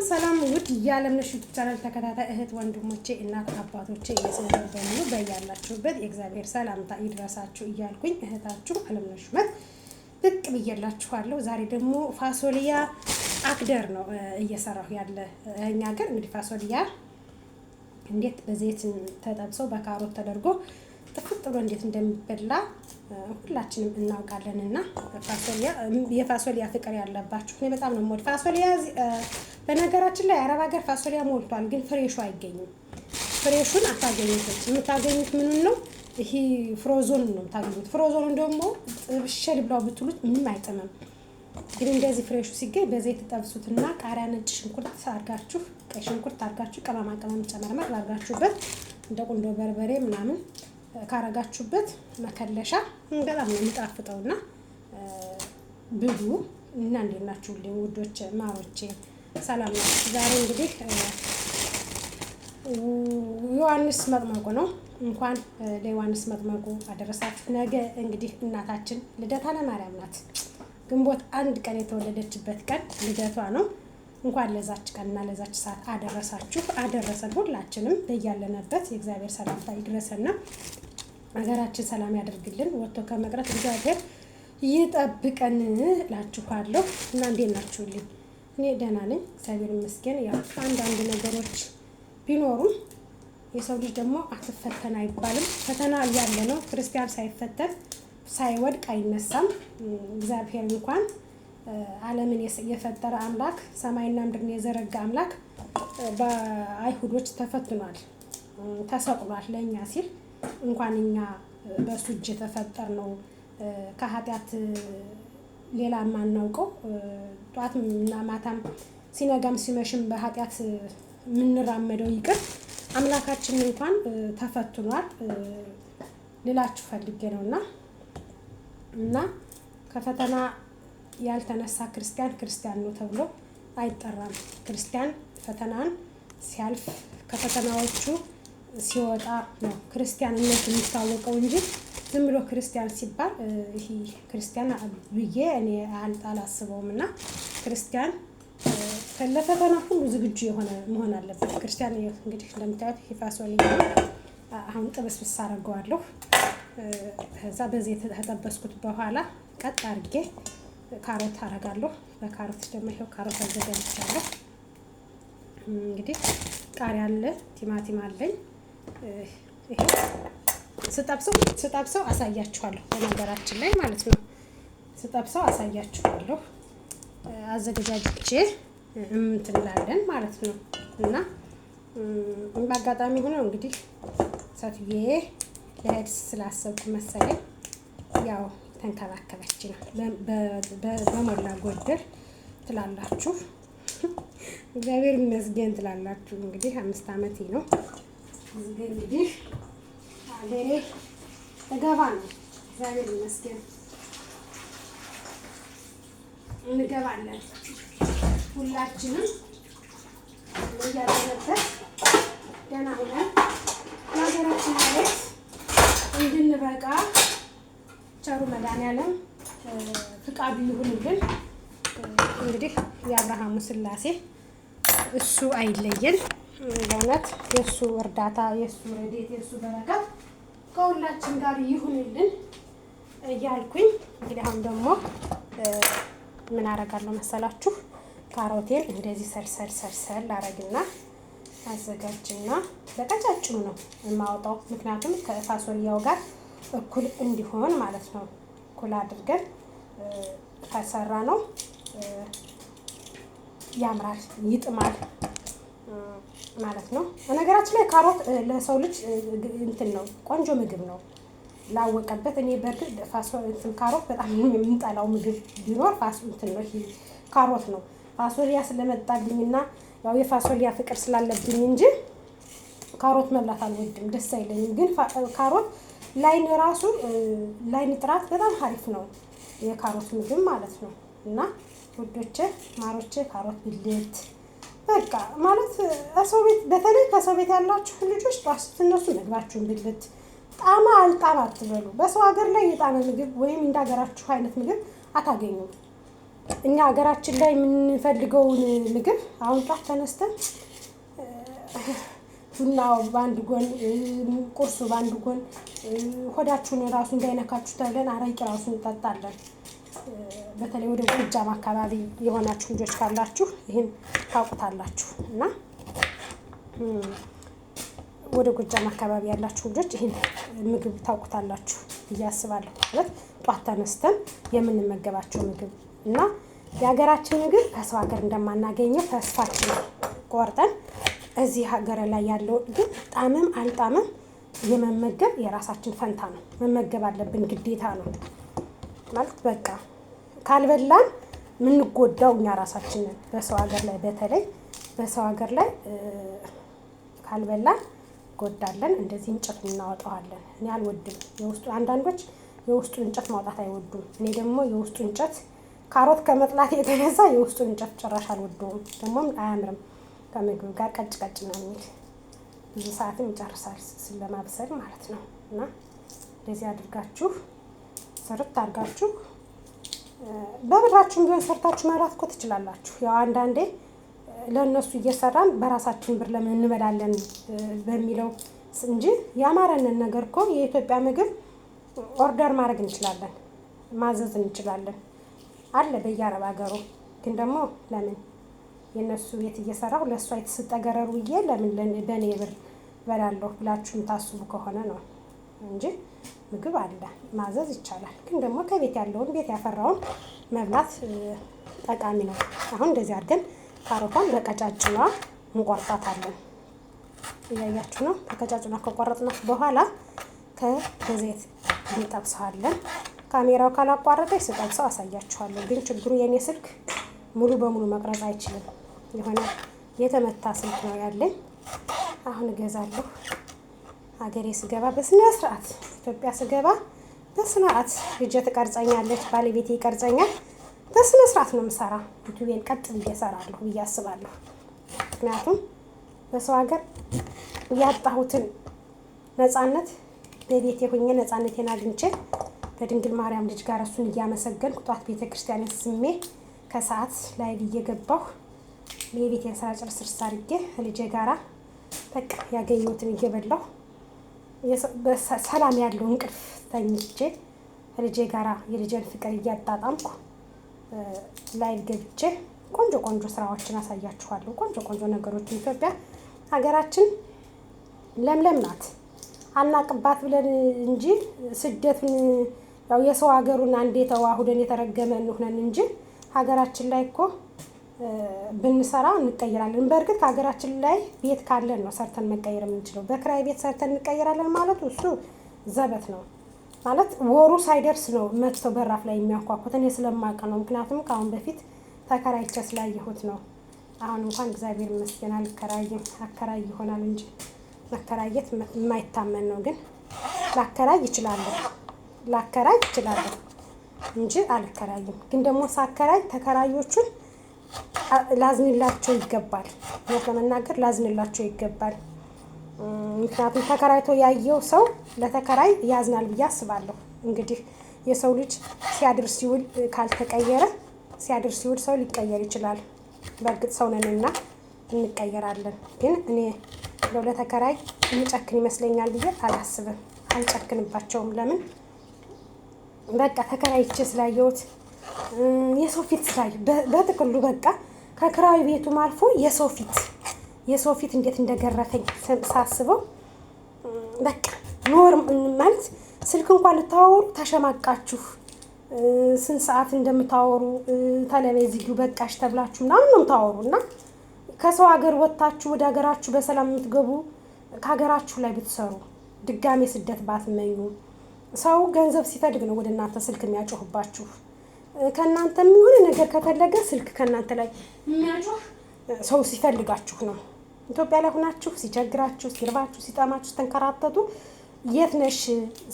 ሰላም ውድ ያለምነሽ ቻናል ተከታታይ እህት ወንድሞቼ እናት አባቶቼ የሰላም በሙሉ በያላችሁበት የእግዚአብሔር ሰላምታ ይድረሳችሁ እያልኩኝ እህታችሁ አለምነሽ መት ብቅ ብዬላችኋለሁ። ዛሬ ደግሞ ፋሶሊያ አክደር ነው እየሰራሁ ያለ እኛ ሀገር። እንግዲህ ፋሶሊያ እንዴት በዘይት ተጠብሰው በካሮት ተደርጎ ጥፍጥ ብሎ እንዴት እንደሚበላ ሁላችንም እናውቃለንና የፋሶሊያ ፍቅር ያለባችሁ እኔ በጣም ነው የምወድ ፋሶሊያ። በነገራችን ላይ አረብ ሀገር ፋሶሊያ ሞልቷል፣ ግን ፍሬሹ አይገኝም። ፍሬሹን አታገኙትም። የምታገኙት ምኑን ነው? ይሄ ፍሮዞን ነው የምታገኙት። ፍሮዞን ደግሞ ጥብሸል ብላው ብትሉት ምንም አይጥምም። ግን እንደዚህ ፍሬሹ ሲገኝ በዘይት ተጠብሱትና ቃሪያ፣ ነጭ ሽንኩርት አርጋችሁ፣ ቀይ ሽንኩርት አርጋችሁ፣ ቅመማ ቅመም ጨመርመር አርጋችሁበት እንደ ቁንዶ በርበሬ ምናምን ካረጋችሁበት መከለሻ በጣም ነው የሚጣፍጠውና ብሉ እና እንዴት ናችሁልኝ ውዶች ማሮቼ፣ ሰላም ናችሁ? ዛሬ እንግዲህ ዮሐንስ መጥመቁ ነው። እንኳን ለዮሐንስ መጥመቁ አደረሳችሁ። ነገ እንግዲህ እናታችን ልደታ ለማርያም ናት። ግንቦት 1 ቀን የተወለደችበት ቀን ልደቷ ነው። እንኳን ለዛች ቀንና ለዛች ሰዓት አደረሳችሁ አደረሰን። ሁላችንም በያለንበት የእግዚአብሔር ሰላምታ ይድረሰና ሀገራችን ሰላም ያደርግልን። ወጥቶ ከመቅረት እግዚአብሔር ይጠብቀን እላችኋለሁ። እና እንዴት ናችሁልኝ? እኔ ደህና ነኝ እግዚአብሔር ይመስገን። ያው አንዳንድ ነገሮች ቢኖሩም የሰው ልጅ ደግሞ አትፈተን አይባልም። ፈተና ያለ ነው። ክርስቲያን ሳይፈተን ሳይወድቅ አይነሳም። እግዚአብሔር እንኳን ዓለምን የፈጠረ አምላክ ሰማይና ምድርን የዘረጋ አምላክ በአይሁዶች ተፈትኗል፣ ተሰቅሏል ለእኛ ሲል። እንኳን እኛ በሱ እጅ የተፈጠር ነው ከኃጢአት ሌላ የማናውቀው ጧትና ማታም ሲነጋም ሲመሽም በኃጢአት የምንራመደው ይቅር አምላካችን እንኳን ተፈትኗል ልላችሁ ፈልጌ ነውና እና ከፈተና ያልተነሳ ክርስቲያን ነው ተብሎ አይጠራም። ክርስቲያን ፈተናን ሲያልፍ ከፈተናዎቹ ሲወጣ ነው ክርስቲያንነት የሚታወቀው እንጂ ዝም ብሎ ክርስቲያን ሲባል ይሄ ክርስቲያን ብዬ እኔ አላስበውም። እና ክርስቲያን ለፈተና ሁሉ ዝግጁ የሆነ መሆን አለበት። ክርስቲያን እንግዲህ እንደምታዩት ፋሶሊያ አሁን ጥብስ አደርገዋለሁ። ከዛ በዚህ ተጠበስኩት በኋላ ቀጥ አድርጌ ካሮት አረጋለሁ። በካሮት ደግሞ ይሄው ካሮት አዘጋጅቻለሁ። እንግዲህ ቃሪያ አለ፣ ቲማቲም አለኝ። ይሄ ስጠብሰው አሳያችኋለሁ። በነገራችን ላይ ማለት ነው ስጠብሰው አሳያችኋለሁ። አዘገጃጅቼ እንትላለን ማለት ነው። እና በአጋጣሚ ሆኖ እንግዲህ ሰትዬ ለሄድ ስላሰብኩ መሰለኝ ያው ተንከባከበች ነው በሞላ ጎደል ትላላችሁ። እግዚአብሔር ይመስገን ትላላችሁ። እንግዲህ 5 ዓመቴ ነው። እንግዲህ አገሬ ተገባ ነው። እግዚአብሔር ይመስገን እንገባለን ሁላችንም ለያለበት ደህና ሆነን ለሀገራችን ማለት እንድንበቃ ቸሩ መድኃኒዓለም ፍቃዱ ይሁንልን። እንግዲህ የአብርሃሙ ስላሴ እሱ አይለየን። በእውነት የእሱ እርዳታ፣ የእሱ ረድኤት፣ የእሱ በረከት ከሁላችን ጋር ይሁንልን እያልኩኝ እንግዲህ አሁን ደግሞ ምን አደርጋለሁ መሰላችሁ? ካሮቴን እንደዚህ ሰልሰል አረግና አዘጋጅና በቀጫጭኑ ነው የማወጣው። ምክንያቱም ከፋሶሊያው ጋር እኩል እንዲሆን ማለት ነው። እኩል አድርገን ከሰራ ነው ያምራል፣ ይጥማል ማለት ነው። በነገራችን ላይ ካሮት ለሰው ልጅ እንትን ነው፣ ቆንጆ ምግብ ነው ላወቀበት። እኔ በርግጥ ካሮት በጣም የምንጠላው ምግብ ቢኖር ካሮት ነው። ፋሶሊያ ስለመጣልኝና ያው የፋሶሊያ ፍቅር ስላለብኝ እንጂ ካሮት መብላት አልወድም፣ ደስ አይለኝም። ግን ካሮት ላይን ጥራት በጣም አሪፍ ነው የካሮት ምግብ ማለት ነው። እና ውዶቼ ማሮቼ ካሮት ብልት በቃ ማለት ሰው ቤት በተለይ ከሰው ቤት ያላችሁ ልጆች ስትነሱ ምግባችሁን ብልት ጣማ አልጣም አትበሉ። በሰው ሀገር ላይ የጣመ ምግብ ወይም እንዳገራችሁ አይነት ምግብ አታገኙም። እኛ ሀገራችን ላይ የምንፈልገውን ምግብ አሁን ጧት ተነስተን ቡናው በአንድ ጎን ቁርሱ በአንድ ጎን ሆዳችሁን ራሱ እንዳይነካችሁ ተብለን አረቄ ራሱ እንጠጣለን። በተለይ ወደ ጎጃም አካባቢ የሆናችሁ ልጆች ካላችሁ ይህን ታውቁታላችሁ እና ወደ ጎጃም አካባቢ ያላችሁ ልጆች ይህን ምግብ ታውቁታላችሁ ብዬ አስባለሁ። ማለት ጧት ተነስተን የምንመገባቸው ምግብ እና የሀገራችን ምግብ ከሰው ሀገር እንደማናገኘው ተስፋችን ቆርጠን እዚህ ሀገር ላይ ያለው ግን ጣምም አልጣምም የመመገብ የራሳችን ፈንታ ነው። መመገብ አለብን፣ ግዴታ ነው። ማለት በቃ ካልበላን የምንጎዳው እኛ ራሳችን ነን። በሰው ሀገር ላይ በተለይ በሰው ሀገር ላይ ካልበላን ጎዳለን። እንደዚህ እንጨት እናወጣዋለን። እኔ አልወድም የውስጡ አንዳንዶች የውስጡን እንጨት ማውጣት አይወዱም። እኔ ደግሞ የውስጡ እንጨት ካሮት ከመጥላት የተነሳ የውስጡን እንጨት ጭራሽ አልወደውም። ደግሞም አያምርም። ከምግብ ጋር ቀጭ ቀጭ ነው የሚል ብዙ ሰዓትም ይጨርሳል ስለማብሰል ማለት ነው። እና እንደዚህ አድርጋችሁ ስርት አድርጋችሁ በብራችሁም ቢሆን ሰርታችሁ መብላት እኮ ትችላላችሁ። ያው አንዳንዴ ለእነሱ እየሰራን በራሳችን ብር ለምን እንበላለን በሚለው እንጂ ያማረንን ነገር እኮ የኢትዮጵያ ምግብ ኦርደር ማድረግ እንችላለን፣ ማዘዝ እንችላለን አለ በየአረብ ሀገሩ። ግን ደግሞ ለምን የእነሱ ቤት እየሰራሁ ለእሷ የተሰጠ ገረሩ ብዬ ለምን በእኔ ብር በላለሁ ብላችሁ የምታስቡ ከሆነ ነው እንጂ ምግብ አለ ማዘዝ ይቻላል። ግን ደግሞ ከቤት ያለውን ቤት ያፈራውን መብላት ጠቃሚ ነው። አሁን እንደዚህ አድርገን ካሮቷን በቀጫጭኗ እንቆርጣታለን። እያያችሁ ነው። በቀጫጭኗ ከቆረጥናት በኋላ በዘይት እንጠብሰዋለን። ካሜራው ካላቋረጠች ስጠብሰው አሳያችኋለሁ። ግን ችግሩ የኔ ስልክ ሙሉ በሙሉ መቅረጽ አይችልም። የሆነ የተመታ ስልክ ነው ያለኝ። አሁን እገዛለሁ። ሀገሬ ስገባ በስነ ስርዓት፣ ኢትዮጵያ ስገባ በስነ ስርዓት ልጄ ትቀርጸኛለች፣ ባለቤቴ ይቀርጸኛል። በስነ ስርዓት ነው የምሰራ። ዩቲዩቤን ቀጥ ብዬ እሰራለሁ ብዬ አስባለሁ። ምክንያቱም በሰው ሀገር ያጣሁትን ነፃነት በቤቴ ሆኜ ነፃነቴን አግኝቼ ከድንግል ማርያም ልጅ ጋር እሱን እያመሰገንኩ ጧት ቤተ ክርስቲያን ስሜ ከሰዓት ላይ እየገባሁ የቤቴን ስራ ጭርስርስ አድርጌ ልጄ ጋራ በቃ ያገኘሁትን እየበላሁ ሰላም ያለው እንቅልፍ ተኝቼ ልጄ ጋራ የልጄን ፍቅር እያጣጣምኩ ላይ ገብቼ ቆንጆ ቆንጆ ስራዎችን አሳያችኋለሁ። ቆንጆ ቆንጆ ነገሮችን። ኢትዮጵያ ሀገራችን ለምለም ናት። አናቅባት ብለን እንጂ ስደቱን ያው የሰው ሀገሩን አንዴ ተዋሁደን የተረገመን ሆነን እንጂ ሀገራችን ላይ እኮ ብንሰራ እንቀይራለን። በእርግጥ ከሀገራችን ላይ ቤት ካለን ነው ሰርተን መቀየር የምንችለው። በክራይ ቤት ሰርተን እንቀይራለን ማለት እሱ ዘበት ነው ማለት ወሩ ሳይደርስ ነው መጥተው በራፍ ላይ የሚያንኳኩት። እኔ ስለማውቅ ነው። ምክንያቱም ከአሁን በፊት ተከራይቼ ስላየሁት ነው። አሁን እንኳን እግዚአብሔር ይመስገን አልከራይም። አከራይ ይሆናል እንጂ መከራየት የማይታመን ነው። ግን ላከራይ ይችላለሁ እንጂ አልከራይም። ግን ደግሞ ሳከራይ ተከራዮቹን ላዝንላቸው ይገባል። ለመናገር ላዝንላቸው ይገባል። ምክንያቱም ተከራይቶ ያየው ሰው ለተከራይ ያዝናል ብዬ አስባለሁ። እንግዲህ የሰው ልጅ ሲያድር ሲውል ካልተቀየረ ሲያድር ሲውል ሰው ሊቀየር ይችላል። በእርግጥ ሰው ነንና እንቀየራለን። ግን እኔ ለተከራይ እንጨክን ይመስለኛል ብዬ አላስብም። አልጨክንባቸውም። ለምን በቃ ተከራይቼ ስላየሁት የሰው ፊት ስላየሁ በጥቅሉ በቃ ከክራይ ቤቱም አልፎ የሰው ፊት እንዴት እንደገረፈኝ ሳስበው በቃ ኖር ማለት ስልክ እንኳን ልታወሩ ተሸማቃችሁ ስንት ሰዓት እንደምታወሩ ተለበዚሁ በቃሽ ተብላችሁ ምናምን ነው የምታወሩ። እና ከሰው ሀገር ወጣችሁ ወደ ሀገራችሁ በሰላም የምትገቡ ከሀገራችሁ ላይ ብትሰሩ ድጋሜ ስደት ባትመኙ። ሰው ገንዘብ ሲፈልግ ነው ወደ እናንተ ስልክ የሚያጮህባችሁ። ከእናንተ የሆነ ነገር ከፈለገ ስልክ ከእናንተ ላይ የሚያጮህ ሰው ሲፈልጋችሁ ነው። ኢትዮጵያ ላይ ሆናችሁ ሲቸግራችሁ፣ ሲርባችሁ፣ ሲጠማችሁ ስተንከራተቱ የት ነሽ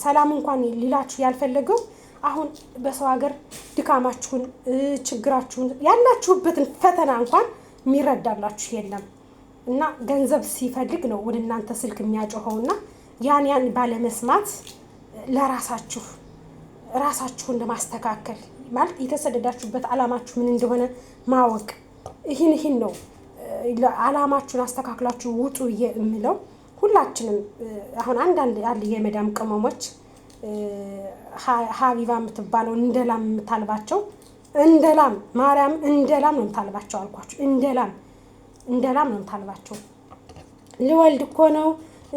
ሰላም እንኳን ሊላችሁ ያልፈለገው አሁን በሰው ሀገር ድካማችሁን፣ ችግራችሁን፣ ያላችሁበትን ፈተና እንኳን የሚረዳላችሁ የለም። እና ገንዘብ ሲፈልግ ነው ወደ እናንተ ስልክ የሚያጮኸውና ያን ባለመስማት ለራሳችሁን ለማስተካከል ማለት የተሰደዳችሁበት አላማችሁ ምን እንደሆነ ማወቅ ይህን ነው። አላማችሁን አስተካክላችሁ ውጡ የምለው ሁላችንም። አሁን አንዳንድ አለ የመዳም ቅመሞች ሀቢባ የምትባለው እንደላም የምታልባቸው እንደላም ማርያም እንደላም ነው የምታልባቸው አልኳችሁ። እንደላም ነው የምታልባቸው። ልወልድ እኮ ነው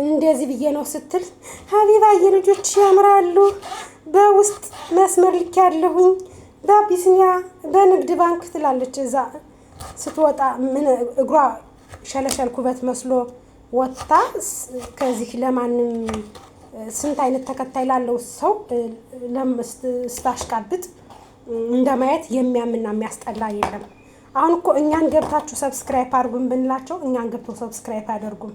እንደዚህ ብዬ ነው ስትል ሀቢባ የልጆች ያምራሉ በውስጥ መስመር ልክ ያለሁኝ በአቢሲኒያ በንግድ ባንክ ትላለች። እዛ ስትወጣ ምን እግሯ ሸለሸል ኩበት መስሎ ወጥታ ከዚህ ለማንም ስንት አይነት ተከታይ ላለው ሰው ስታሽቃብጥ እንደማየት የሚያምና የሚያስጠላ የለም። አሁን እኮ እኛን ገብታችሁ ሰብስክራይብ አድርጉን ብንላቸው እኛን ገብተው ሰብስክራይብ አያደርጉም።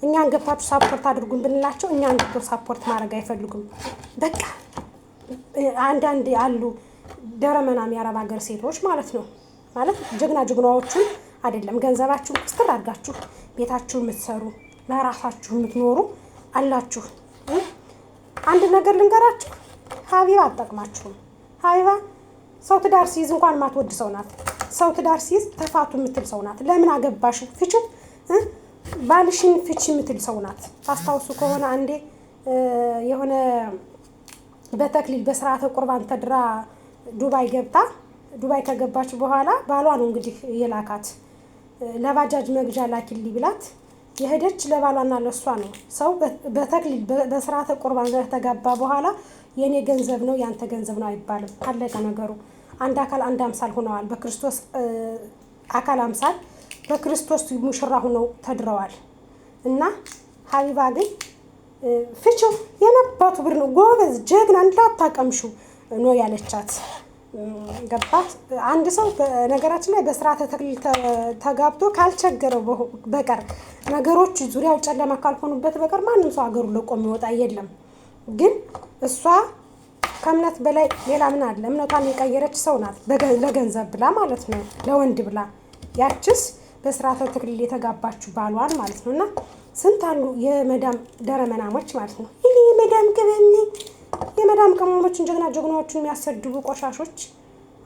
እኛን ገብታችሁ ሳፖርት አድርጉን ብንላቸው እኛን ገብተው ሳፖርት ማድረግ አይፈልጉም። በቃ አንዳንድ አሉ ደረመናም የአረብ ሀገር ሴቶች ማለት ነው። ማለት ጀግናዎቹን አይደለም ገንዘባችሁን ቁስጥር አድርጋችሁ ቤታችሁን የምትሰሩ ለራሳችሁ የምትኖሩ አላችሁ። አንድ ነገር ልንገራችሁ፣ ሀቢባ አትጠቅማችሁም። ሀቢባ ሰው ትዳር ሲይዝ እንኳን ማትወድ ሰው ናት። ሰው ትዳር ሲይዝ ተፋቱ የምትል ሰው ናት። ለምን አገባሽ ፍቺው ባልሽን ፍቺ የምትል ሰው ናት። ታስታውሱ ከሆነ አንዴ የሆነ በተክሊል በስርዓተ ቁርባን ተድራ ዱባይ ከገባች በኋላ ባሏ ነው እንግዲህ የላካት ለባጃጅ መግዣ ላኪልኝ ብላት የሄደች ለባሏና ለሷ ነው። ሰው በተክሊል በስርዓተ ቁርባን ከተጋባ በኋላ የኔ ገንዘብ ነው ያንተ ገንዘብ ነው አይባልም። አለቀ ነገሩ። አንድ አካል አንድ አምሳል ሆነዋል። በክርስቶስ አካል አምሳል በክርስቶስ ሙሽራ ሆነው ተድረዋል። እና ሀቢባ ግን ፍቺው የነባቱ ብር ነው ጎበዝ ጀግና እንዳታቀምሹ ነው ያለቻት። ገባት። አንድ ሰው በነገራችን ላይ በስርዓተ ተክሊል ተጋብቶ ካልቸገረው በቀር ነገሮች ዙሪያው ጨለማ ካልሆኑበት በቀር ማንም ሰው ሀገሩን ለቆ የሚወጣ የለም። ግን እሷ ከእምነት በላይ ሌላ ምን አለ? እምነቷን የቀየረች ሰው ናት። ለገንዘብ ብላ ማለት ነው፣ ለወንድ ብላ። ያችስ በስርዓተ ተክሊል የተጋባችሁ ባሏን ማለት ነው። እና ስንት አሉ የመዳም ደረመናሞች ማለት ነው። ይሄ የመዳም ቅመሞችን ጀግናዎችን የሚያሰድቡ ቆሻሾች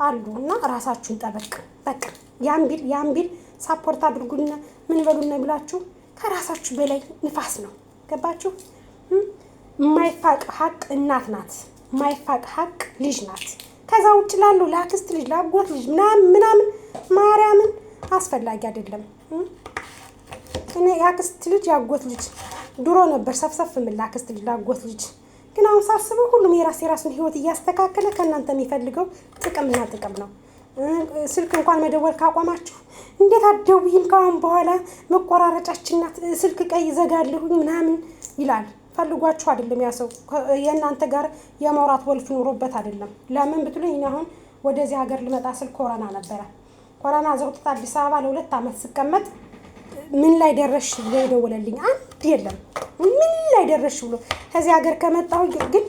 አሉ። እና ራሳችሁን ጠበቅ። በቃ ያን ቢል ሳፖርት አድርጉና ምን በሉና ብላችሁ ከራሳችሁ በላይ ንፋስ ነው። ገባችሁ? የማይፋቅ ሀቅ እናት ናት። የማይፋቅ ሀቅ ልጅ ናት። ከዛ ውጭ ላለው ለአክስት ልጅ ለአጎት ልጅ ምናምን ማርያምን አስፈላጊ አይደለም። እኔ የአክስት ልጅ የአጎት ልጅ ድሮ ነበር ሰፍሰፍ ምን ለአክስት ልጅ ለአጎት ልጅ። ግን አሁን ሳስበው ሁሉም የራሱን ህይወት እያስተካከለ ከእናንተ የሚፈልገው ጥቅም ነው። ስልክ እንኳን መደወል ካቆማችሁ እንዴት አትደውይም? ካሁን በኋላ መቆራረጫችን ናት፣ ስልክ ቀይ ዘጋለሁኝ ምናምን ይላል። ፈልጓችሁ አይደለም ያ ሰው የእናንተ ጋር የማውራት ወልፍ ኑሮበት አይደለም። ለምን ብትሉኝ አሁን ወደዚህ ሀገር ልመጣ ስል ኮሮና ነበረ። ኮሮና ዘውጥታ አዲስ አበባ ለ2 ዓመት ስቀመጥ ምን ላይ ደረሽ ብሎ የደወለልኝ አንድ የለም። ምን ላይ ደረሽ ብሎ ከዚህ ሀገር ከመጣሁ ግን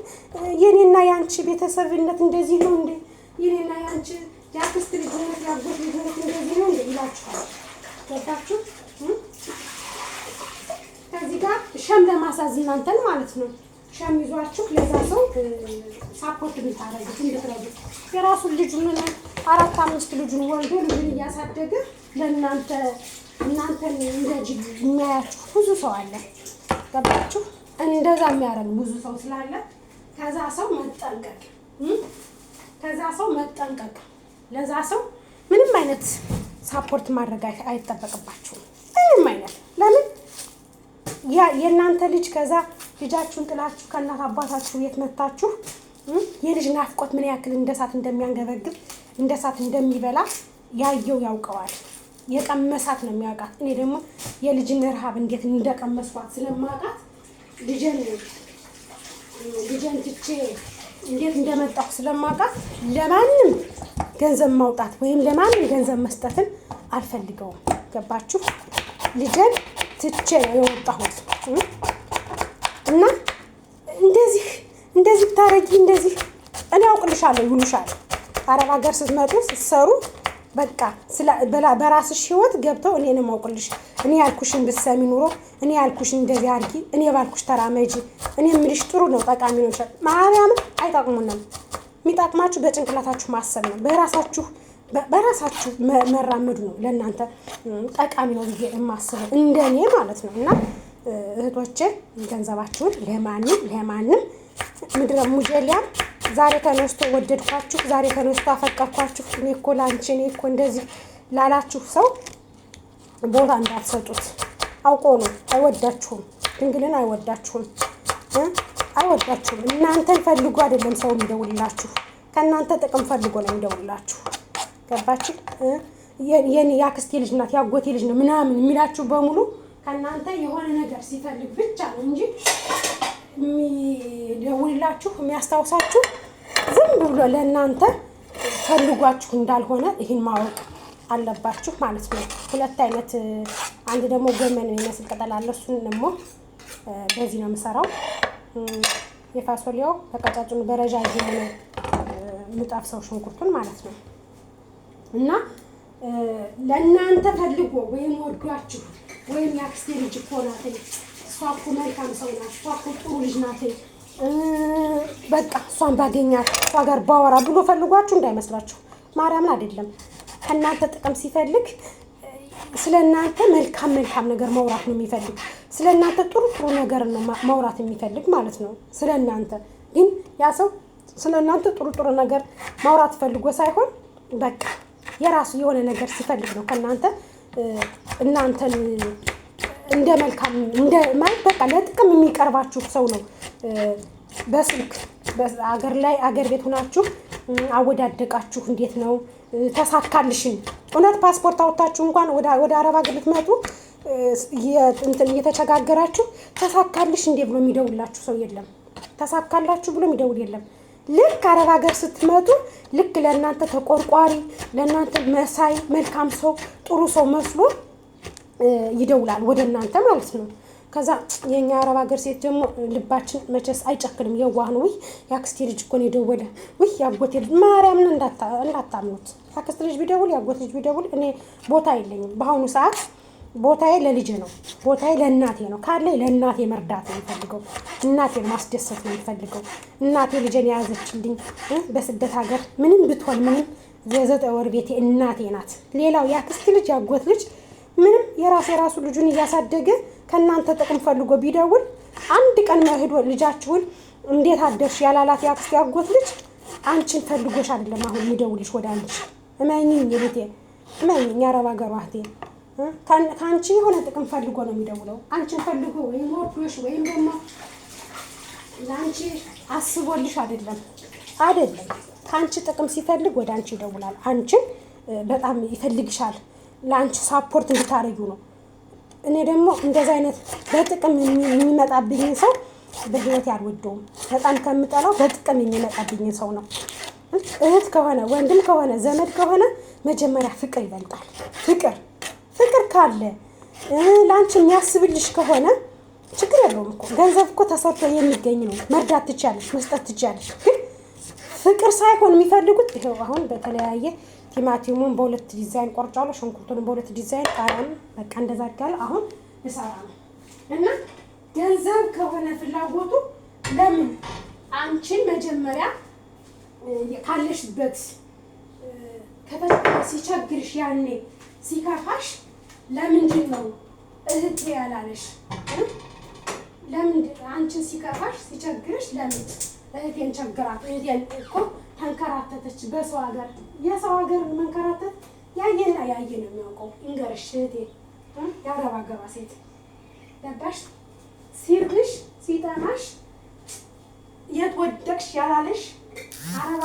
የኔና ያንቺ ቤተሰብነት እንደዚህ ነው እንዴ? የኔና ያንቺ ያክስት ልጅነት ያጎት ልጅነት እንደዚህ ነው እንዴ ይላችኋል። ወጣችሁ ከዚህ ጋር ሸም ለማሳዝ እናንተን ማለት ነው። ሸም ይዟችሁ ለዛ ሰው ሳፖርት እንድታረጉት እንድትረዱት የራሱን ልጁን 4-5 ልጁን ወልዶ ልጁን እያሳደገ እናንተን እንደዚህ የሚያያችሁ ብዙ ሰው አለ። ገባችሁ? እንደዛ የሚያደርግ ብዙ ሰው ስላለ ከዛ ሰው መጠንቀቅ ለዛ ሰው ምንም አይነት ሳፖርት ማድረግ አይጠበቅባችሁም። ምንም አይነት ለምን የእናንተ ልጅ ከዛ ልጃችሁን ጥላችሁ ከእናት አባታችሁ ቤት መታችሁ የልጅ ናፍቆት ምን ያክል እንደሳት እንደሚያንገበግብ እንደሳት እንደሚበላ ያየው ያውቀዋል። የቀመሳት ነው የሚያውቃት። እኔ ደግሞ የልጅን ረሃብ እንዴት እንደቀመስኳት ስለማውቃት ልጅን ትቼ እንዴት እንደመጣሁ ስለማውቃት ለማንም ገንዘብ ማውጣት ወይም ለማንም ገንዘብ መስጠትን አልፈልገውም። ገባችሁ? ልጅን ትቼ ነው የወጣሁት እና እንደዚህ ብታረጊ እንደዚህ እኔ አውቅልሻለሁ ይሉሻል። አረብ ሀገር ስትመጡ ስትሰሩ በቃ በራስሽ ህይወት ገብተው እኔንም አውቅልሽ፣ እኔ ያልኩሽን ብትሰሚ ኑሮ፣ እኔ ያልኩሽን እንደዚህ አድርጊ፣ እኔ ባልኩሽ ተራመጂ፣ እኔ የምልሽ ጥሩ ነው ጠቃሚ ነው። ማርያምን አይጠቅሙንም። የሚጠቅማችሁ በጭንቅላታችሁ ማሰብ ነው። በራሳችሁ መራመዱ ነው ለእናንተ ጠቃሚ ነው ብዬ የማስበው እንደኔ ማለት ነው። እና እህቶቼ ገንዘባችሁን ለማንም ምድረ ሙጀሊያም ዛሬ ተነስቶ ወደድኳችሁ፣ ዛሬ ተነስቶ አፈቀርኳችሁ፣ እኔ እኮ ላንቺ፣ እኔ እኮ እንደዚህ ላላችሁ ሰው ቦታ እንዳትሰጡት። አውቆ ነው። አይወዳችሁም። ድንግልን አይወዳችሁም። እናንተን ፈልጎ አይደለም ሰው የሚደውልላችሁ፣ ከእናንተ ጥቅም ፈልጎ ነው የሚደውልላችሁ። ገባችሁ? የኔ ያክስቴ ልጅ ናት ያጎቴ ልጅ ነው ምናምን የሚላችሁ በሙሉ ከእናንተ የሆነ ነገር ሲፈልግ ብቻ ነው እንጂ የሚደውልላችሁ የሚያስታውሳችሁ ዝም ብሎ ለእናንተ ፈልጓችሁ እንዳልሆነ ይህን ማወቅ አለባችሁ ማለት ነው። ሁለት አይነት አንድ ደግሞ ጎመን የሚመስል ቅጠል አለ። እሱን ደግሞ በዚህ ነው የምሰራው። የፋሶሊያው በቀጫጭኑ በረጃጅሙ ነው የምጠብሰው ሽንኩርቱን ማለት ነው። እና ለእናንተ ፈልጎ ወይም ወዷችሁ ወይም ያክስቴ ልጅ እኮ ናት፣ እሷ እኮ መልካም ሰው ናት፣ እሷ እኮ ጥሩ ልጅ ናት፣ በቃ እሷን ባገኛት እሷ ጋር ባወራ ብሎ ፈልጓችሁ እንዳይመስላችሁ። ማርያምን አይደለም። ከእናንተ ጥቅም ሲፈልግ ስለ እናንተ መልካም ነገር ማውራት ነው የሚፈልግ። ስለ እናንተ ጥሩ ነገር ነው ማውራት የሚፈልግ ማለት ነው። ስለ እናንተ ግን ያ ሰው ስለ እናንተ ጥሩ ነገር ማውራት ፈልጎ ሳይሆን በቃ የራሱ የሆነ ነገር ሲፈልግ ነው ከእናንተ እናንተን እንደ መልካም እንደ ማለት በቃ ለጥቅም የሚቀርባችሁ ሰው ነው። በስልክ አገር ቤት ሆናችሁ አወዳደቃችሁ እንዴት ነው ተሳካልሽን? እውነት ፓስፖርት አውጥታችሁ እንኳን ወደ አረብ ሀገር ልትመጡ እየተቸጋገራችሁ ተሳካልሽ እንዴ ብሎ የሚደውላችሁ ሰው የለም። ተሳካላችሁ ብሎ የሚደውል የለም። ልክ አረብ ሀገር ስትመጡ ልክ ለእናንተ ተቆርቋሪ፣ ለእናንተ መሳይ፣ መልካም ሰው፣ ጥሩ ሰው መስሎ ይደውላል ወደ እናንተ ማለት ነው። ከዛ የኛ አረብ ሀገር ሴት ደግሞ ልባችን መቼስ አይጨክንም፣ የዋህ ነው። ውይ ያክስቴ ልጅ እኮ ነው የደወለ፣ ውይ ያጎቴ ልጅ። ማርያምን እንዳታምኑት። ያክስቴ ልጅ ቢደውል ያጎቴ ልጅ ቢደውል እኔ ቦታ የለኝም በአሁኑ ሰዓት። ቦታዬ ለልጄ ነው፣ ቦታዬ ለእናቴ ነው። ካለ ለእናቴ መርዳት ነው የሚፈልገው፣ እናቴን ማስደሰት ነው የሚፈልገው። እናቴ ልጄን የያዘችልኝ በስደት ሀገር ምንም ብትሆን ምንም የ9 ወር ቤቴ እናቴ ናት። ሌላው ያክስት ልጅ ያጎት ልጅ ምንም የራሱ ልጁን እያሳደገ ከእናንተ ጥቅም ፈልጎ ቢደውል አንድ ቀን መሄዶ ልጃችሁን እንዴት አደርሽ ያላላት ያክስት ያጎት ልጅ አንቺን ፈልጎሽ አይደለም አሁን የሚደውልሽ ወደ አንቺ። እመኚኝ የቤቴ እመኚኝ የአረብ ሀገሯ እህቴ ከአንቺ የሆነ ጥቅም ፈልጎ ነው የሚደውለው። አንቺን ፈልጎ ወይም ወዶሽ ወይም ደግሞ ለአንቺ አስቦልሽ አይደለም። ከአንቺ ጥቅም ሲፈልግ ወደ አንቺ ይደውላል። አንቺን በጣም ይፈልግሻል። ለአንቺ ሳፖርት እንድታረዩ ነው። እኔ ደግሞ እንደዛ አይነት በጥቅም የሚመጣብኝ ሰው በህይወት ያልወደውም። በጣም ከምጠላው በጥቅም የሚመጣብኝ ሰው ነው። እህት ከሆነ ወንድም ከሆነ ዘመድ ከሆነ መጀመሪያ ፍቅር ይበልጣል። ፍቅር ካለ ለአንቺ የሚያስብልሽ ከሆነ ችግር የለውም እኮ። ገንዘብ እኮ ተሰርቶ የሚገኝ ነው። መርዳት ትችያለሽ፣ መስጠት ትችያለሽ። ግን ፍቅር ሳይሆን የሚፈልጉት ይኸው አሁን በተለያየ ቲማቲሙን በሁለት ዲዛይን ቆርጫለሁ፣ ሽንኩርቱን በሁለት ዲዛይን፣ ቃሪያም በቃ እንደዛ አድርጋለሁ። አሁን ልሰራ ነው እና ገንዘብ ከሆነ ፍላጎቱ ለምን አንቺን መጀመሪያ ካለሽበት ሲቸግርሽ ያኔ ሲከፋሽ ለምንድን ነው እህቴ ያላለሽ? ለምን አንቺን ሲከፋሽ ሲቸግርሽ ለምን እህቴን ቸግራት? እህቴን እኮ ተንከራተተች በሰው ሀገር። የሰው ሀገር መንከራተት ያየና ያየ ነው የሚያውቀው። እንገርሽ እህቴ የአረብ ሀገሯ ሴት ገባሽ? ሲርብሽ ሲጠማሽ የት ወደቅሽ ያላለሽ አረብ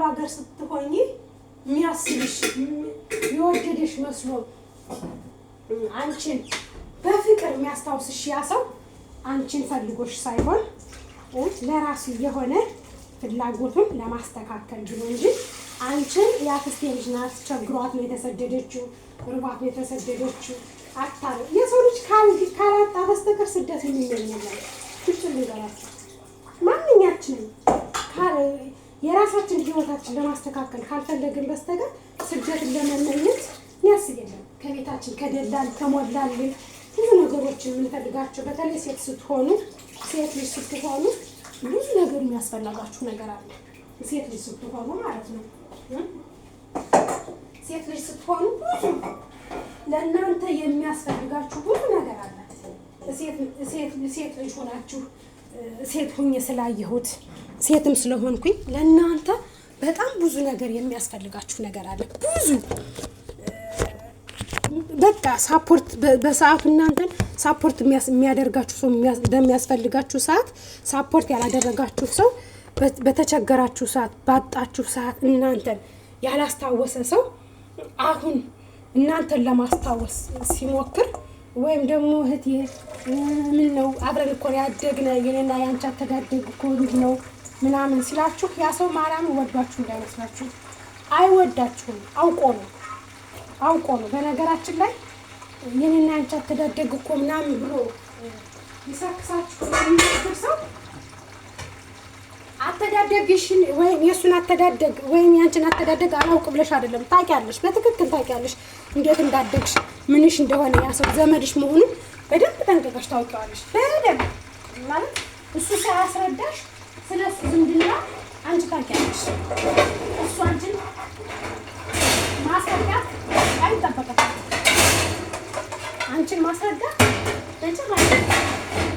ሀገር ስትሆኚ የሚያስብሽ የወደደሽ መስሎ አንቺን በፍቅር የሚያስታውስሽ ያ ሰው አንቺን ፈልጎሽ ሳይሆን ለራሱ የሆነ ፍላጎቱን ለማስተካከል ብሎ እንጂ አንቺን ያክስቴ ልጅ ናት ቸግሯት ነው የተሰደደችው፣ ርቧት ነው የተሰደደችው አታለ የሰው ልጅ ካላጣ በስተቀር ስደት የሚመኛለን ብቻ ልንገራችሁ። ማንኛችንም የራሳችን ህይወታችን ለማስተካከል ካልፈለግን በስተቀር ስደትን ለመመኘት የሚያስብ የለም። ከቤታችን ከደላል ከሞላልን ብዙ ነገሮችን የምንፈልጋቸው በተለይ ሴት ልጅ ስትሆኑ ብዙ ነገር የሚያስፈልጋችሁ ነገር አለ። ሴት ልጅ ስትሆኑ ማለት ነው። ሴት ልጅ ስትሆኑ ብዙ ለእናንተ የሚያስፈልጋችሁ ብዙ ነገር አለ። ሴት ልጅ ሆናችሁ ሴት ሁኜ ስላየሁት ሴትም ስለሆንኩኝ ለእናንተ በጣም ብዙ ነገር የሚያስፈልጋችሁ ነገር አለ። ብዙ በቃ ሳፖርት በሰዓቱ እናንተን ሳፖርት የሚያደርጋችሁ ሰው በሚያስፈልጋችሁ ሰዓት ሳፖርት ያላደረጋችሁ ሰው በተቸገራችሁ ሰዓት ባጣችሁ ሰዓት እናንተን ያላስታወሰ ሰው አሁን እናንተን ለማስታወስ ሲሞክር ወይም ደግሞ እህቴ ምን ነው አብረን እኮ ያደግነ የኔና ያንቺ አተዳደግ እኮ እንዲህ ነው ምናምን ሲላችሁ ያ ሰው ማርያም ወዷችሁ እንዳይመስላችሁ። አይወዳችሁም፣ አውቆ ነው። በነገራችን ላይ የኔና ያንቺ አተዳደግ እኮ ምናምን ብሎ ይሳክሳችሁ የሚመስል ሰው አተዳደግሽን ወይም የሱን አተዳደግ ወይም ያንቺን አተዳደግ አላውቅ ብለሽ አይደለም። ታውቂያለሽ፣ በትክክል ታውቂያለሽ እንዴት እንዳደግሽ ምንሽ እንደሆነ ያ ሰው ዘመድሽ መሆኑን በደንብ ጠንቅቀሽ ታውቂዋለሽ። በደንብ ማለት እሱ ሳያስረዳሽ ስለሱ ዝምድና አንቺ ታውቂያለሽ። እሱ አንቺን ማስረዳት አይጠበቅበትም። አንቺን ማስረዳት በጭራሽ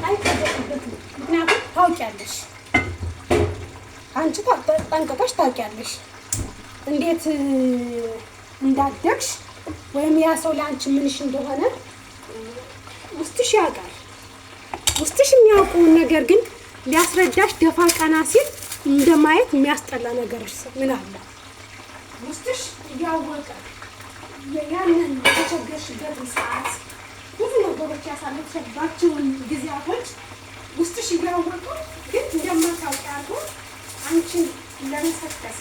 አይጠበቅበትም። ምክንያቱም ታውቂያለሽ፣ አንቺ ጠንቅቀሽ ታውቂያለሽ እንዴት እንዳደግሽ ወይም ያ ሰው ለአንቺ ምንሽ እንደሆነ ውስጥሽ ያውቃል። ውስጥሽ የሚያውቀውን ነገር ግን ሊያስረዳሽ ደፋ ቀና ሲል እንደማየት የሚያስጠላ ነገር ምን አለ? ውስጥሽ እያወቀ ያንን የተቸገርሽበትን ሰዓት ብዙ ነገሮች ያሳለፍሽባቸውን ጊዜያቶች ውስጥሽ እያወቀ ግን እንደማታውቂ አድርጎ አንቺን ለመሰከስ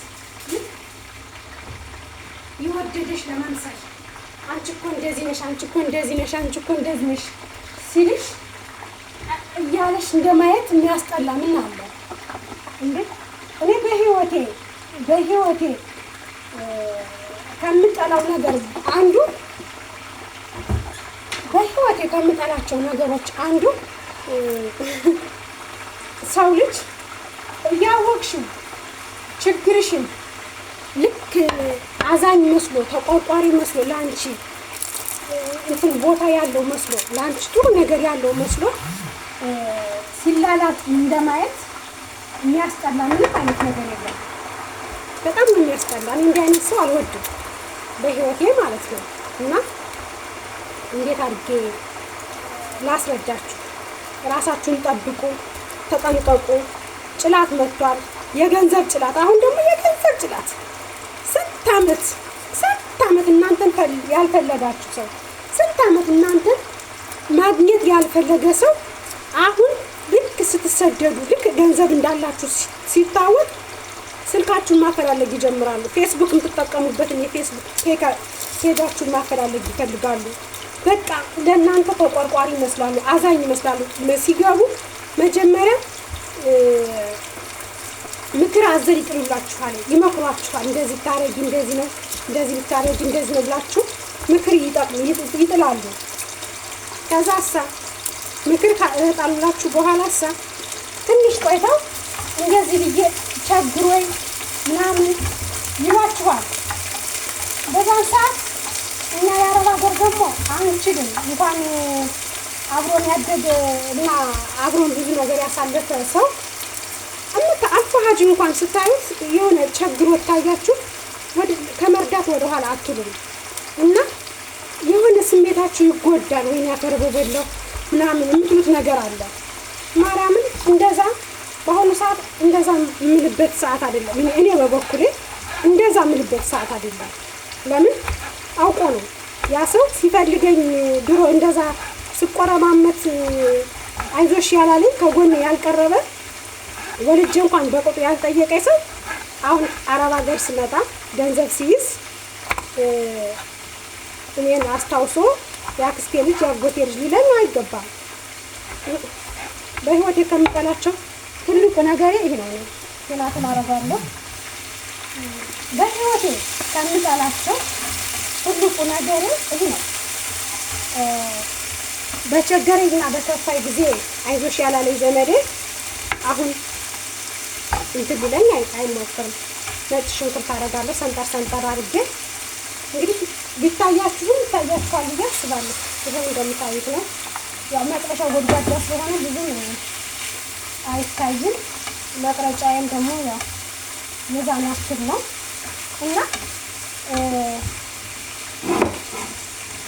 ይወደደሽ ለመምሰል አንቺ እኮ እንደዚህ ነሽ፣ አንቺ እኮ እንደዚህ ነሽ፣ አንቺ እኮ እንደዚህ ነሽ ሲልሽ እያለሽ እንደማየት የሚያስጠላ ምን አለ እንዴ? እኔ በህይወቴ ከምጠላው ነገር አንዱ በህይወቴ ከምጠላቸው ነገሮች አንዱ ሰው ልጅ እያወቅሽው ችግርሽን ልክ አዛኝ መስሎ ተቆርቋሪ መስሎ ለአንቺ እንትን ቦታ ያለው መስሎ ለአንቺ ጥሩ ነገር ያለው መስሎ ሲላላት እንደማየት የሚያስጠላ ምንም አይነት ነገር የለም። በጣም ነው የሚያስጠላ። እኔ እንዲህ አይነት ሰው አልወድም በህይወቴ ማለት ነው። እና እንዴት አድርጌ ላስረዳችሁ? ራሳችሁን ጠብቁ፣ ተጠንቀቁ። ጭላት መጥቷል፣ የገንዘብ ጭላት። አሁን ደግሞ የገንዘብ ጭላት ስንት ዓመት እናንተን ያልፈለጋችሁ ሰው ስንት ዓመት እናንተን ማግኘት ያልፈለገ ሰው አሁን ልክ ስትሰደዱ ልክ ገንዘብ እንዳላችሁ ሲታወቅ ስልካችሁን ማፈላለግ ይጀምራሉ። ፌስቡክ የምትጠቀሙበትን የፌስቡክ ፔጃችሁን ማፈላለግ ይፈልጋሉ። በቃ ለእናንተ ተቆርቋሪ ይመስላሉ፣ አዛኝ ይመስላሉ። ሲገቡ መጀመሪያ ምክር አዘል ይጥሉላችኋል፣ ይመክሯችኋል። እንደዚህ ታረጊ፣ እንደዚህ ነው፣ እንደዚህ ብታረጊ እንደዚህ ነው ብላችሁ ምክር ይጥላሉ። ከዛሳ ምክር ካጣሉላችሁ በኋላሳ ትንሽ ቆይተው እንደዚህ ብዬ ቸግሮኝ ምናምን ይሏችኋል። በዛን ሰዓት እኛ የአረብ ሀገር ደግሞ አንችልም። እንኳን አብሮን ያደገ እና አብሮን ብዙ ነገር ያሳለፈ ሰው አልፋሃጅ እንኳን ስታዩት የሆነ ቸግሮት ታያችሁ ከመርዳት ወደኋላ አትሉም እና የሆነ ስሜታችሁ ይጎዳል። ወይኔ ያፈርበበለው ምናምን የምትሉት ነገር አለ። ማርያምን እንደዛ በአሁኑ ሰዓት እንደዛ የምልበት ሰዓት አይደለም። እኔ በበኩሌ እንደዛ የምልበት ሰዓት አይደለም። ለምን አውቆ ነው ያ ሰው ሲፈልገኝ ድሮ እንደዛ ስቆረማመት አይዞሽ ያላለኝ ከጎን ያልቀረበ ወልጄ እንኳን በቁጡ ያልጠየቀኝ ሰው አሁን አረብ ሀገር ስመጣ ገንዘብ ሲይዝ እኔን አስታውሶ የአክስቴ ልጅ የአጎቴ ልጅ ሊለኝ አይገባም። በህይወቴ ከምጠላቸው ትልቁ ነገሬ ይሄ ነው። ሌላትን አረጋለሁ። በህይወቴ ከምጠላቸው ትልቁ ነገሬ ይሄ ነው። በቸገረኝና በከፋይ ጊዜ አይዞሽ ያላለኝ ዘመዴ አሁን እንትን ሊለኝ አይሞክርም። ነጭ ሽንኩርት አደርጋለሁ ሰንጠር አድርጌ። እንግዲህ ቢታያችሁም ይታያችኋል ብዬ አስባለሁ። ይሄን እንደምታዩት ነው። ያው መጥረሻው ጎድጓዳ ስለሆነ ብዙም አይታይም። መቅረጫዬም ደግሞ ያው ሚዛን ያክል ነው እና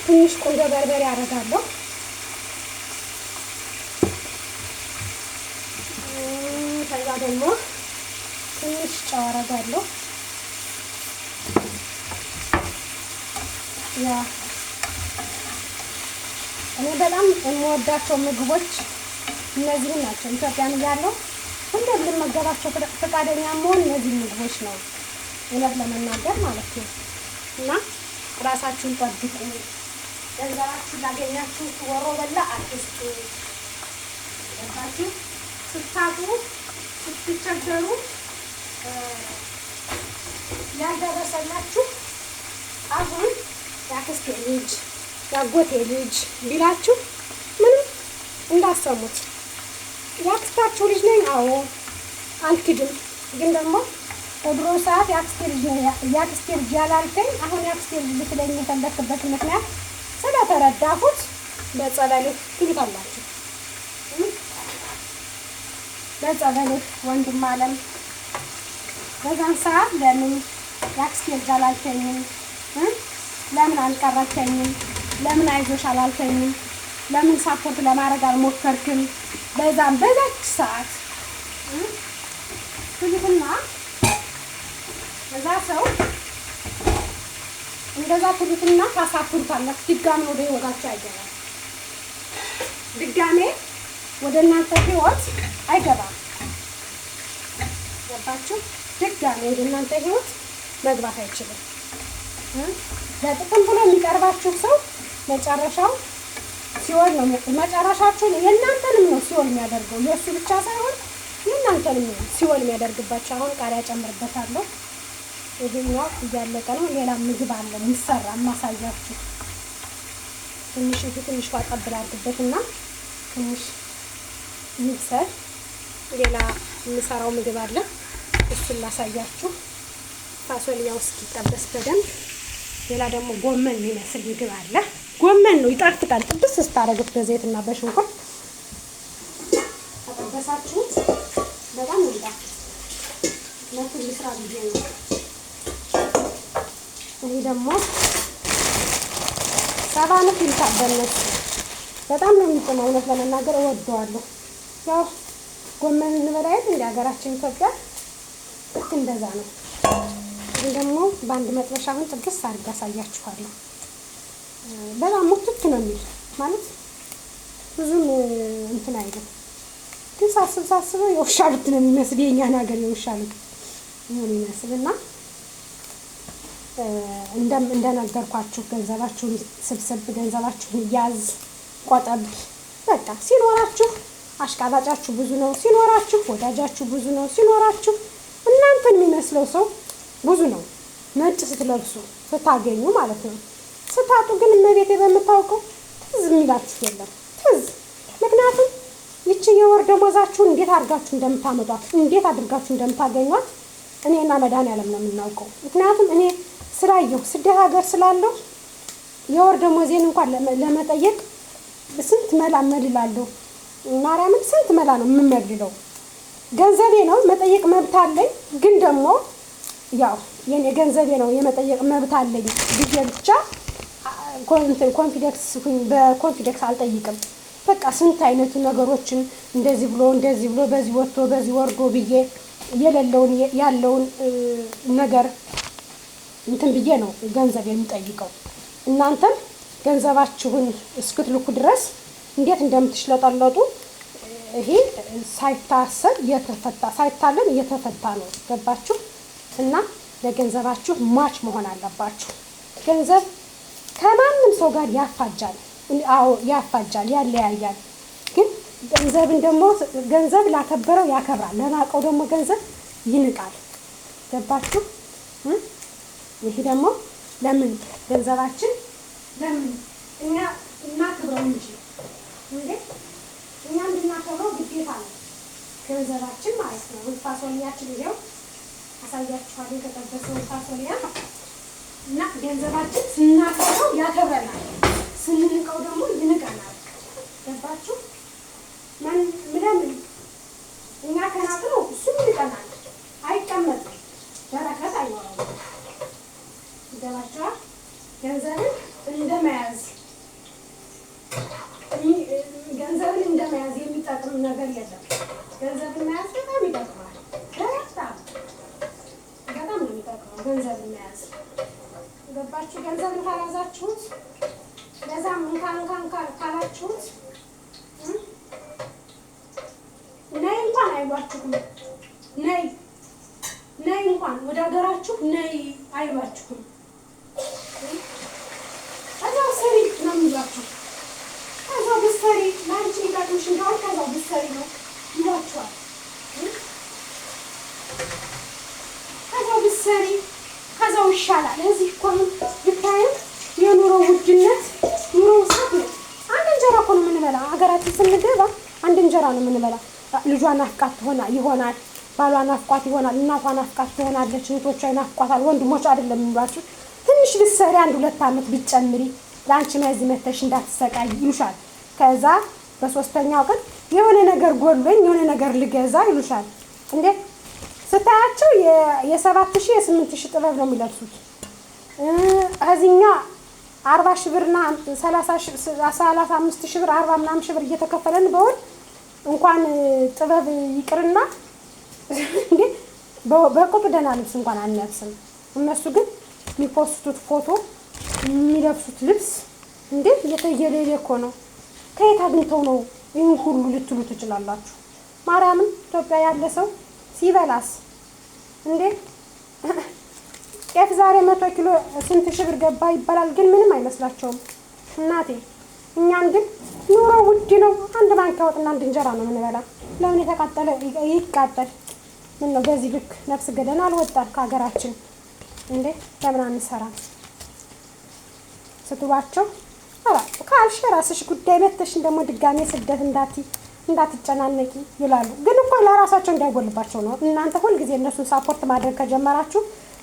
ትንሽ ቆንጆ በርበሬ አደርጋለሁ። ከዛ ደግሞ ትንሽ ጨው አደርጋለሁ። ያ እኔ በጣም የምወዳቸው ምግቦች እነዚህን ናቸው። ኢትዮጵያን እያለሁ ሁሌም ልመገባቸው ፈቃደኛ መሆን እነዚህ ምግቦች ነው፣ እውነት ለመናገር ማለት ነው። እና ራሳችሁን ጠብቁ። ገንዘባችሁን ላገኛችሁ ወሮ በላ አትስጡ። ገባችሁ? ስታጡ ስትቸገሩ ያልደረሰላችሁ አሁን ያክስቴ ልጅ ያጎቴ ልጅ ቢላችሁ ምንም እንዳሰሙት። ያክስታችሁ ልጅ ነኝ፣ አዎ አልክድም። ግን ደግሞ በድሮ ሰዓት ያክስቴ ልጅ ያላልከኝ አሁን ያክስቴ ልጅ ልትለኝ የፈለክበት ምክንያት ስለተረዳሁት በጸበል ትሉታላችሁ። በጸበል ወንድም አለም በዛን ሰዓት ለምን ያክስቴ ልጅ አላልከኝም? ለምን አልቀረከኝም? ለምን አይዞሽ አላልከኝም? ለምን ሳፖርት ለማድረግ አልሞከርክም? በዛች ሰዓት ትሉትና እዛ ሰው እንደዛ ትሉትና ታሳፍሩታላችሁ። ድጋሜ ወደ ህይወታችሁ አይገባም። ድጋሜ ወደ እናንተ ህይወት አይገባም። ገባችሁ? ድጋሜ ወደ እናንተ ህይወት መግባት አይችልም። ለጥቅም ብሎ የሚቀርባችሁ ሰው መጨረሻው ሲኦል ነው። መጨረሻችሁን የእናንተንም ነው ሲኦል የሚያደርገው። የእሱ ብቻ ሳይሆን የእናንተንም ነው ሲኦል የሚያደርግባችሁ። አሁን ቃሪያ ጨምርበታለሁ። ይሄኛው እያለቀ ነው። ሌላ ምግብ አለ የሚሰራ የማሳያችሁ። ትንሽ ዋጠብ ላድርግበትና ትንሽ ሚክሰር ሌላ የምሰራው ምግብ አለ፣ እሱን ላሳያችሁ። ፋሶሊያው እስኪጠበስ በደንብ። ሌላ ደግሞ ጎመን የሚመስል ምግብ አለ። ጎመን ነው፣ ይጣፍጣል። ጥብስ ስታረጉት በዘይትና በሽንኩርት ተጠበሳችሁት በጣም ነው ይጣፍጣል። ለኩል ስራ ብዬ ነው። ይሄ ደግሞ ሰባነት ይልታበነስ በጣም ነው የሚጥመው። እውነት ለመናገር እወደዋለሁ። ያው ጎመን እንበላየት እንደ ሀገራችን ኢትዮጵያ ልክ እንደዛ ነው። ግን ደግሞ በአንድ መጥበሻ አሁን ጥብስ አድርጌ አሳያችኋለሁ። በጣም ሙትት ነው የሚል ማለት ብዙም እንትን አይደለም። ግን ሳስበው የውሻ ልት ነው የሚመስል፣ የእኛን ሀገር የውሻ ልት ነው የሚመስልና እንደነገርኳችሁ ገንዘባችሁን ስብስብ፣ ገንዘባችሁን ያዝ፣ ቆጠብ። በቃ ሲኖራችሁ አሽቃባጫችሁ ብዙ ነው፣ ሲኖራችሁ ወዳጃችሁ ብዙ ነው፣ ሲኖራችሁ እናንተን የሚመስለው ሰው ብዙ ነው። ነጭ ስትለብሱ ስታገኙ ማለት ነው። ስታጡ ግን እመቤቴ በምታውቀው ትዝ የሚላችሁ የለም። ትዝ ምክንያቱም ይቺ የወር ደሞዛችሁን እንዴት አድርጋችሁ እንደምታመጧት እንዴት አድርጋችሁ እንደምታገኟት እኔና መድኃኒዓለም ነው የምናውቀው። ምክንያቱም እኔ ስላየሁ ስደት ሀገር ስላለሁ የወር ደሞዜን እንኳን ለመጠየቅ ስንት መላ እመልላለሁ። ማርያምን ስንት መላ ነው የምመልለው። ገንዘቤ ነው መጠየቅ መብት አለኝ። ግን ደግሞ ያው የኔ ገንዘቤ ነው የመጠየቅ መብት አለኝ ብዬ ብቻ ኮንፊደንስ በኮንፊደንስ አልጠይቅም። በቃ ስንት አይነቱ ነገሮችን እንደዚህ ብሎ በዚህ ወጥቶ በዚህ ወርዶ ብዬ የሌለውን ያለውን ነገር እንትን ብዬ ነው ገንዘብ የሚጠይቀው። እናንተም ገንዘባችሁን እስክትልኩ ድረስ እንዴት እንደምትሽለጠለጡ ይሄ ሳይታሰብ ሳይታለን እየተፈታ ነው። ገባችሁ? እና ለገንዘባችሁ ማች መሆን አለባችሁ። ገንዘብ ከማንም ሰው ጋር ያፋጃል። አዎ ያፋጃል፣ ያለያያል። ግን ገንዘብን ደግሞ ገንዘብ ላከበረው ያከብራል፣ ለናቀው ደግሞ ገንዘብ ይንቃል። ገባችሁ? ይሄ ደግሞ ለምን ገንዘባችን ለምን እኛ እናክብረው እንጂ እኛ እንድናከብረው ግዴታ ነው ገንዘባችን ማለት ነው። ፋሶሊያችን ይኸው አሳያችኋለሁ። የተጠበሰውን ፋሶሊያ እና ገንዘባችን ስናከብረው ያከብረናል፣ ስንንቀው ደግሞ ይንቀናል። ገባችሁ? ምንም እኛ ከናቅነው እሱ ይንቀናል፣ አይቀመጥም፣ በረከት አይኖረውም። ይገባችኋል? ገንዘብን እንደመያዝ የሚጠቅም ነገር የለም። ገንዘብን መያዝ በጣም ይጠቅማል። በጣም ነው የሚጠቅመው ገንዘብን መያዝ። ገባችሁ? ገንዘብን ካልያዛችሁት ለዛም እንኳን ካላችሁት ነይ እንኳን አይሏችሁም። ነይ እንኳን ወደ ሀገራችሁ ነይ አይሏችሁም። ከዛው ስሪ ነው የሚሏችሁ። ከዛው ብትሰሪ ለአንቺ የሚጠቅምሽ እንደሆነ ከዛው ብትሰሪ ነው ይሏችኋል። ከዛው ብትሰሪ ከዛው ይሻላል። እዚህ እኮ ብታዩ የኑሮ ውድነት ኑሮ ውሳት ነው። አንድ እንጀራ እኮ ነው የምንበላ። ሀገራችን ስንገባ አንድ እንጀራ ነው የምንበላ። ልጇ ናፍቃት ይሆናል፣ ባሏ ናፍቋት ይሆናል፣ እናቷ ናፍቃት ትሆናለች፣ እህቶቿ ናፍቋታል፣ ወንድሞች አይደለም የሚሏችሁ። ትንሽ ብትሰሪ 1-2 ዓመት ብትጨምሪ ለአንቺ መያዝ መተሽ እንዳትሰቃይ ይሉሻል። ከዛ በሶስተኛው ቀን የሆነ ነገር ጎሎኝ የሆነ ነገር ልገዛ ይሉሻል። እንዴ ስታያቸው የ7,000 የ8,000 ጥበብ ነው የሚለብሱት። እዚህኛ 40,000 ብርና 35,000 ብር 40 ምናምን ሺህ ብር እየተከፈለን በወር እንኳን ጥበብ ይቅርና እንዴ በቁጥ ደህና ልብስ እንኳን አንለብስም። እነሱ ግን የሚፖስቱት ፎቶ የሚለብሱት ልብስ እንዴ እየተየለለ እኮ ነው። ከየት አግኝተው ነው ይህን ሁሉ ልትሉ ትችላላችሁ። ማርያምን ኢትዮጵያ ያለ ሰው ሲበላስ እንዴ ጤፍ ዛሬ 100 ኪሎ ስንት ሺህ ብር ገባ ይባላል፣ ግን ምንም አይመስላቸውም እናቴ። እኛን ግን ኑሮ ውድ ነው። አንድ ማንኪያ ወጥና አንድ እንጀራ ነው የምንበላ። ለምን የተቃጠለ ይቃጠል? ምን ነው በዚህ ልክ ነፍስ ገደና አልወጣም ከሀገራችን እንዴ? ለምን አንሰራም ስትሏቸው ካልሽ ራስሽ ጉዳይ መተሽ ደግሞ ድጋሜ ስደት እንዳትጨናነቂ ይላሉ። ግን እኮ ለራሳቸው እንዳይጎልባቸው ነው። እናንተ ሁልጊዜ እነሱን ሳፖርት ማድረግ ከጀመራችሁ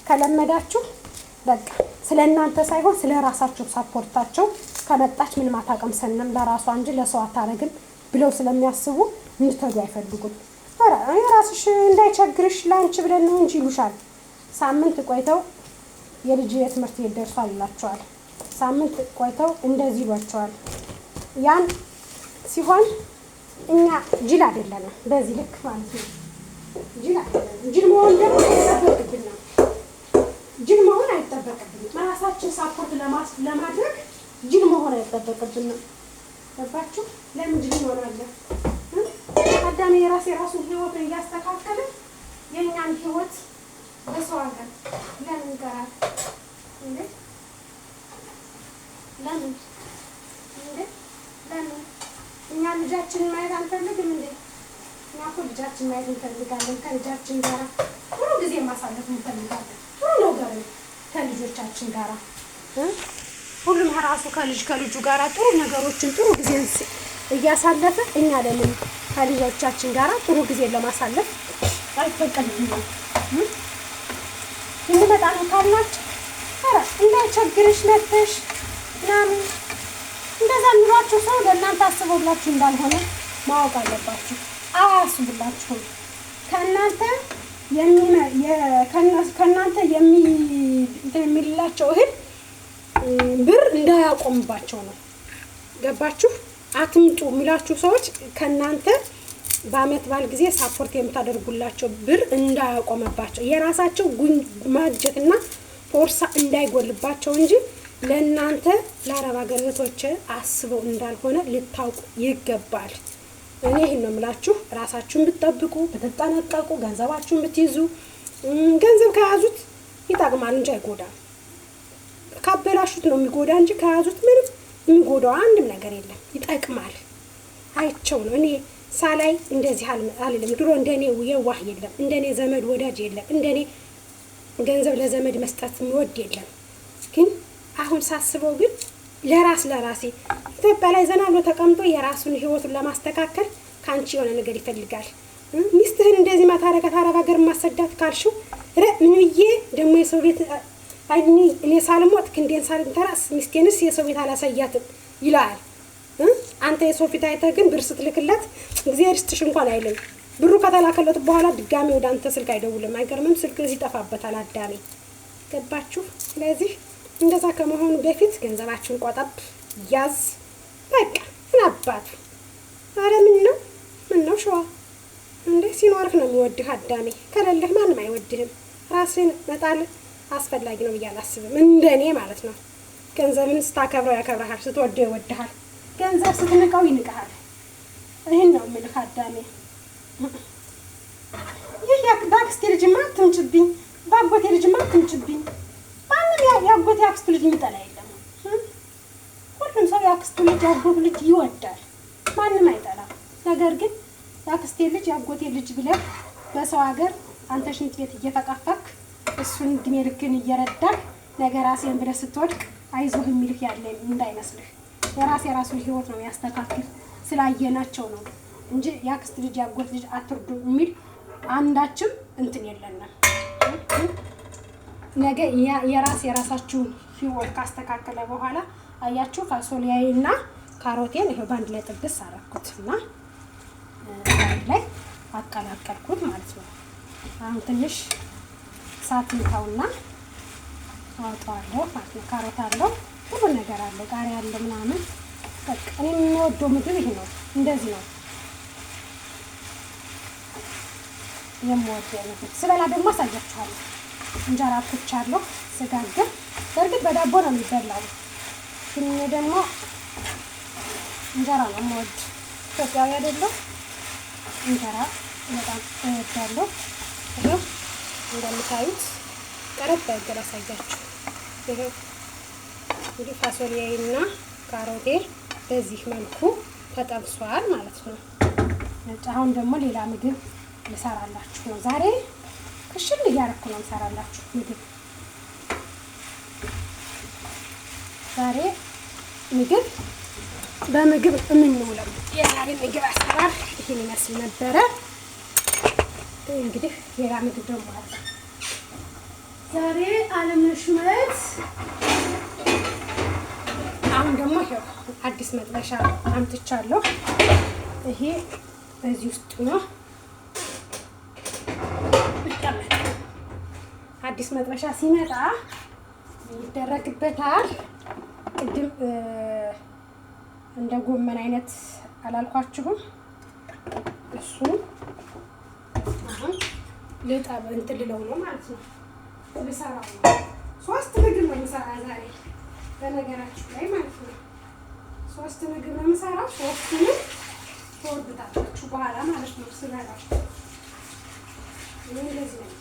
ከለመዳችሁ በቃ ስለ እናንተ ሳይሆን ስለ ራሳቸው ሳፖርታቸው ከመጣች ምንም አታቀምሰንም ለራሷ እንጂ ለሰው አታረግም ብለው ስለሚያስቡ እንድትሄዱ አይፈልጉም። ራስሽ እንዳይቸግርሽ ለአንቺ ብለን ነው እንጂ ይሉሻል። ሳምንት ቆይተው የልጅ የትምህርት ቤት ደርሷል ይላቸዋል። ሳምንት ቆይተው እንደዚህ ይሏቸዋል። ያን ሲሆን እኛ ጅል አይደለንም፣ በዚህ ልክ ማለት ነው። ጅል አይደለንም። ጅል መሆን ደግሞ አይጠበቅብንም። ጅል መሆን አይጠበቅብንም። ራሳችን ሳፖርት ለማድረግ ጅል መሆን አይጠበቅብንም። ገባችሁ? ለምን ጅል እንሆናለን? አዳሜ የራሱን ህይወት እያስተካከለ የእኛን ህይወት በሰው ሀገር ለምን ይቀራል እንዴ? ለምን እኛ ልጃችንን ማየት አንፈልግም እንዴ? እኛ እኮ ልጃችን ማየት እንፈልጋለን። ከልጃችን ጋር ጥሩ ጊዜ ማሳለፍ እንፈልጋለን። ጥሩ ነገር ከልጆቻችን ጋር ሁሉም ራሱ ከልጁ ጋር ጥሩ ነገሮችን ጥሩ ጊዜ እያሳለፈ እኛ ለምን ከልጆቻችን ጋር ጥሩ ጊዜ ለማሳለፍ አይፈቀድልንም? እንመጣ ነው ካልናችሁ እንዳይቸግርሽ መተሽ ምናምን እንደዛ ኑሯችሁ ሰው ለእናንተ አስበውላችሁ እንዳልሆነ ማወቅ አለባችሁ። አያስቡላችሁም። ከእናንተ የሚላቸው እህል ብር እንዳያቆምባቸው ነው። ገባችሁ? አትምጡ የሚላችሁ ሰዎች ከእናንተ በአመት ባል ጊዜ ሳፖርት የምታደርጉላቸው ብር እንዳያቆምባቸው የራሳቸው ማጀትና ፎርሳ እንዳይጎልባቸው እንጂ ለእናንተ ለአረብ ሀገር እህቶች አስበው እንዳልሆነ ልታውቁ ይገባል። እኔ ይህን ነው የምላችሁ። ራሳችሁን ብትጠብቁ ብትጠነቀቁ፣ ገንዘባችሁን ብትይዙ። ገንዘብ ከያዙት ይጠቅማል እንጂ አይጎዳም። ካበላሹት ነው የሚጎዳ እንጂ ከያዙት ምንም የሚጎዳው አንድም ነገር የለም። ይጠቅማል። አይቸው ነው እኔ ሳላይ እንደዚህ አልልም። ድሮ እንደኔ የዋህ የለም፣ እንደኔ ዘመድ ወዳጅ የለም፣ እንደኔ ገንዘብ ለዘመድ መስጠት የሚወድ የለም። ግን አሁን ሳስበው ግን ለራሴ ኢትዮጵያ ላይ ዘና ብሎ ተቀምጦ የራሱን ህይወቱን ለማስተካከል ካንቺ የሆነ ነገር ይፈልጋል። ሚስትህን እንደዚህ ማታረጋት አረብ ሀገር ማሰዳት ካልሽው ምን ብዬ ደግሞ የሰው ቤት እኔ ሳልሞት ክንዴን ሳልንተራስ ሚስቴንስ የሰው ቤት አላሳያትም ይላል። አንተ የሰው ፊት አይተህ ግን ብር ስትልክለት እግዚአብሔር ይስጥሽ እንኳን አይልም። ብሩ ከተላከለት በኋላ ድጋሚ ወደ አንተ ስልክ አይደውልም። አይገርምም? ስልክ ይጠፋበታል አዳሜ። ገባችሁ? ስለዚህ እንደዛ ከመሆኑ በፊት ገንዘባችሁን ቆጠብ ያዝ። በቃ እናባቱ። አረ ምን ነው ሸዋ እንዴ ሲኖርህ ነው የሚወድህ አዳሜ። ከሌለህ ማንም አይወድህም። ራስህን መጣል አስፈላጊ ነው ብዬ አላስብም፣ እንደኔ ማለት ነው። ገንዘብን ስታከብረው ያከብረሃል፣ ስትወደው ይወድሃል። ገንዘብ ስትንቀው ይንቀሃል። ይህን ነው የምልህ አዳሜ። ይህ የአክስቴ ልጅማ አትምጭብኝ፣ በአጎቴ ልጅማ አትምጭብኝ። ማንም የአጎቴ የአክስቱ ልጅ የሚጠላ የለም። ሁሉም ሰው የአክስቱ ልጅ የአጎቱ ልጅ ይወዳል፣ ማንም አይጠላም። ነገር ግን የአክስቴ ልጅ የአጎቴ ልጅ ብለህ በሰው ሀገር አንተ ሽንት ቤት እየተቃፋክ እሱን እድሜ ልክን እየረዳህ ነገ ራሴን ብለህ ስትወድቅ አይዞህ የሚልህ ያለ እንዳይመስልህ። የራሱን ህይወት ነው ያስተካክል ስላየናቸው ነው እንጂ የአክስት ልጅ የአጎት ልጅ አትርዱ የሚል አንዳችም እንትን የለንም። ነገ የራሳችሁን ህይወት ካስተካከለ በኋላ አያችሁ ፋሶሊያዬና ካሮቴን ይሄው ባንድ ላይ ጥብስ አደረኩትና ባንድ ላይ አቀላቀልኩት ማለት ነው። አሁን ትንሽ እሳት እንተውና አወጣዋለሁ ማለት ነው። ካሮት አለው ሁሉ ነገር አለ፣ ቃሪያ አለ ምናምን። በቃ እኔ የምወደው ምግብ ይሄ ነው። እንደዚህ ነው የምወደው ምግብ። ስበላ ደግሞ አሳያችኋለሁ። እንጀራ አጥቻለሁ ስጋግር። በእርግጥ በዳቦ ነው የሚበላው፣ ግን እኔ ደግሞ እንጀራ ነው የምወድ። ኢትዮጵያዊ አይደለሁ፣ እንጀራ በጣም እወዳለሁ። ይሄው እንደምታዩት ቀረብ ያገለ አሳያችሁ። ይሄው እንግዲህ ፋሶሊያዬና ካሮቴ በዚህ መልኩ ተጠብሷል ማለት ነው። አሁን ደግሞ ሌላ ምግብ ልሰራላችሁ ነው። ዛሬ ክሽል እያደረኩ ነው ልሰራላችሁ ምግብ። ዛሬ ምግብ በምግብ የምንውለው የዛሬ ምግብ አሰራር ይሄን ይመስል ነበረ። እንግዲህ ሌላ ምግብ ደግሞ አለ ዛሬ አለምነሽ ማለት። አሁን ደግሞ ይሄው አዲስ መጥበሻ አምጥቻለሁ። ይሄ በዚህ ውስጥ ነው ይቀመጥ። አዲስ መጥበሻ ሲመጣ ይደረግበታል። ቅድም እንደ ጎመን አይነት አላልኳችሁም? እሱ አሁን ልጠብ እንትን ልለው ነው ማለት ነው። ልሰራው ነው። 3 ምግብ ነው የምሰራ ዛሬ በነገራችሁ ላይ ማለት ነው። 3 ምግብ ነው የምሰራው። 3ቱንም ትወዱታላችሁ በኋላ ማለት ነው ስበላው። እንደዚህ ነው።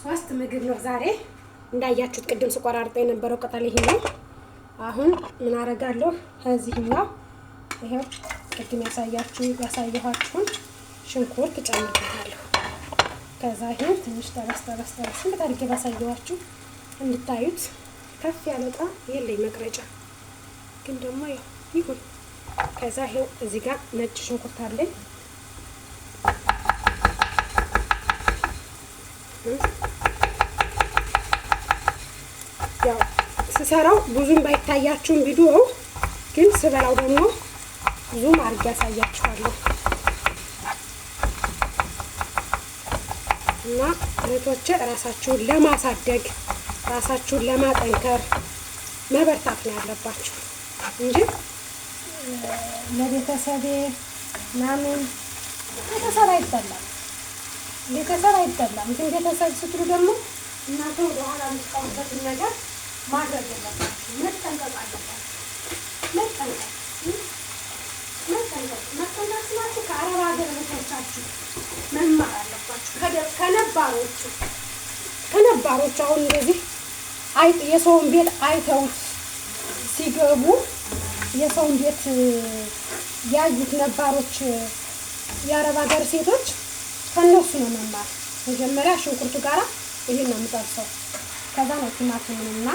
ሶስት ምግብ ነው ዛሬ እንዳያችሁት። ቅድም ስቆራርጠው የነበረው ቅጠል ይሄ ነው። አሁን ምን አደርጋለሁ? ከዚህኛው ይሄው ቅድም ያሳየኋችሁን ሽንኩርት ጨምርበታለሁ። ከዛ ይሄን ትንሽ ጠበስ እንድታርጌ ባሳየኋችሁ እንድታዩት። ከፍ ያለ ዕቃ የለኝ መቅረጫ ግን ደግሞ ይሁን። ከዛ ይሄው እዚህ ጋር ነጭ ሽንኩርት አለኝ። ያው ስሰራው ብዙም ባይታያችሁም ቪዲዮ ግን ስበላው ደግሞ ዙም አድርጌ ያሳያችኋለሁ። እና እህቶቼ ራሳችሁን ለማሳደግ ራሳችሁን ለማጠንከር መበርታት ነው ያለባችሁ እንጂ ለቤተሰቤ ምናምን ቤተሰብ አይበላም። ግን ቤተሰብ ስትሉ ደግሞ እናንተ ወደ ኋላ የምትቀሩበትን ነገር ማድረግ የለባችሁ። መጠንቀቅ አለባችሁ። መጠንቀቅ ስላችሁ ከአረብ ሀገር ቤቶቻችሁ መማር አለባችሁ። ከነባሮቹ አሁን እንደዚህ የሰውን ቤት አይተውት ሲገቡ የሰውን ቤት ያዩት ነባሮች የአረብ ሀገር ሴቶች ከነሱ ነው መማር። መጀመሪያ ሽንኩርቱ ጋራ ይሄን ነው የምጠብሰው። ከዛ ነው ቲማቲሙንና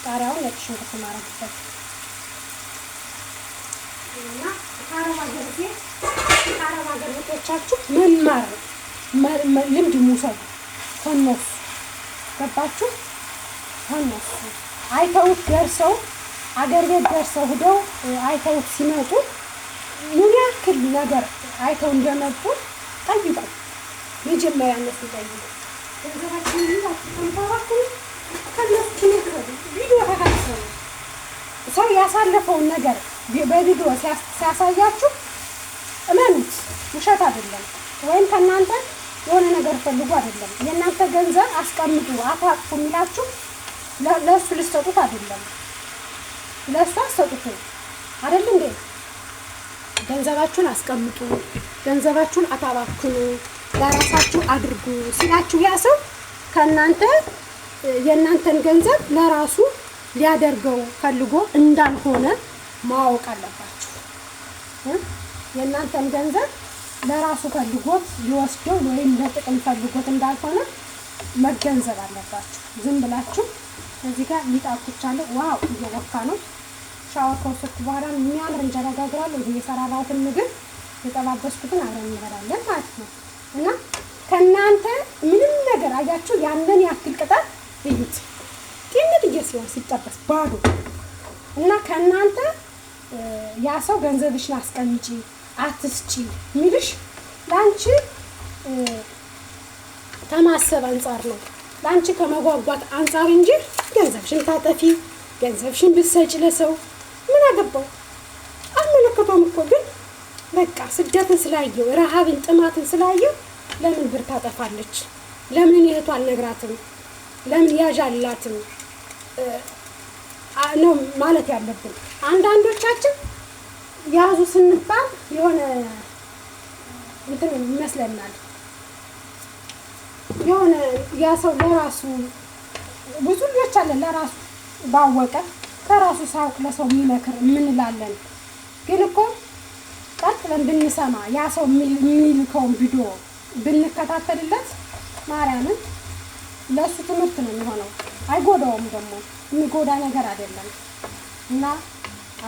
ቃሪያውን ነጭ ሽንኩርት ማረግበት እና ከአረብ ሀገር ሴቶቻችሁ መማር ልምድ ሙሰዱ ከነሱ ገባችሁ? ከነሱ አይተውት ደርሰው አገር ቤት ደርሰው ሄደው አይተውት ሲመጡ ምን ያክል ነገር አይተው እንደመጡ ጠይቁ። መጀመሪያ እነሱ ጠይቁ። ገንዘባችንን ይዛችሁ ከነሱ ቪዲዮ ተካሰሩ። ሰው ያሳለፈውን ነገር በቪዲዮ ሲያሳያችሁ እመኑት፣ ውሸት አይደለም። ወይም ከእናንተ የሆነ ነገር ፈልጉ አይደለም። የእናንተ ገንዘብ አስቀምጡ አታጥፉ የሚላችሁ ለእሱ ልትሰጡት አይደለም። ለእሱ አትሰጡት አይደል እንዴ? ገንዘባችሁን አስቀምጡ፣ ገንዘባችሁን አታባክኑ፣ ለራሳችሁ አድርጉ ሲላችሁ ያ ሰው ከእናንተ የእናንተን ገንዘብ ለራሱ ሊያደርገው ፈልጎ እንዳልሆነ ማወቅ አለባችሁ። የእናንተን ገንዘብ ለራሱ ፈልጎት ሊወስደው ወይም ለጥቅም ፈልጎት እንዳልሆነ መገንዘብ አለባችሁ። ዝም ብላችሁ እዚህ ጋር ሊጣፍቻለሁ። ዋው እየወካ ነው። ሻወር ከወሰድኩ በኋላ የሚያምር እንጀራ ጋግራለሁ። ይሄ የሰራራሁትን ምግብ የጠባበስኩትን አብረን እንበላለን ማለት ነው። እና ከእናንተ ምንም ነገር አያችሁ፣ ያንን ያክል ቅጠል እዩት፣ ጥንጥዬ ሲሆን ሲጠበስ ባዶ እና ከእናንተ ያ ሰው ገንዘብሽን አስቀምጪ አትስጪ ሚልሽ ለአንቺ ከማሰብ አንጻር ነው፣ ለአንቺ ከመጓጓት አንጻር እንጂ ገንዘብሽን ታጠፊ ገንዘብሽን ብትሰጪ ለሰው ምን አገባው? አልመለከተውም እኮ። ግን በቃ ስደትን ስላየው ረሃብን ጥማትን ስላየው ለምን ብር ታጠፋለች? ለምን እህቷ አልነግራትም? ለምን ያዣላትም ነው ማለት ያለብን። አንዳንዶቻችን ያዙ ስንባል የሆነ እንትን ይመስለናል። የሆነ ያ ሰው ለራሱ ብዙ ልጆች አለ ለራሱ ባወቀ ከራሱ ሳውቅ ለሰው የሚመክር የምንላለን። ግን እኮ ቀጥለን ብንሰማ ያ ሰው የሚልከውን ቪዲዮ ብንከታተልለት ማርያምን ለእሱ ትምህርት ነው የሚሆነው። አይጎዳውም፣ ደግሞ የሚጎዳ ነገር አይደለም። እና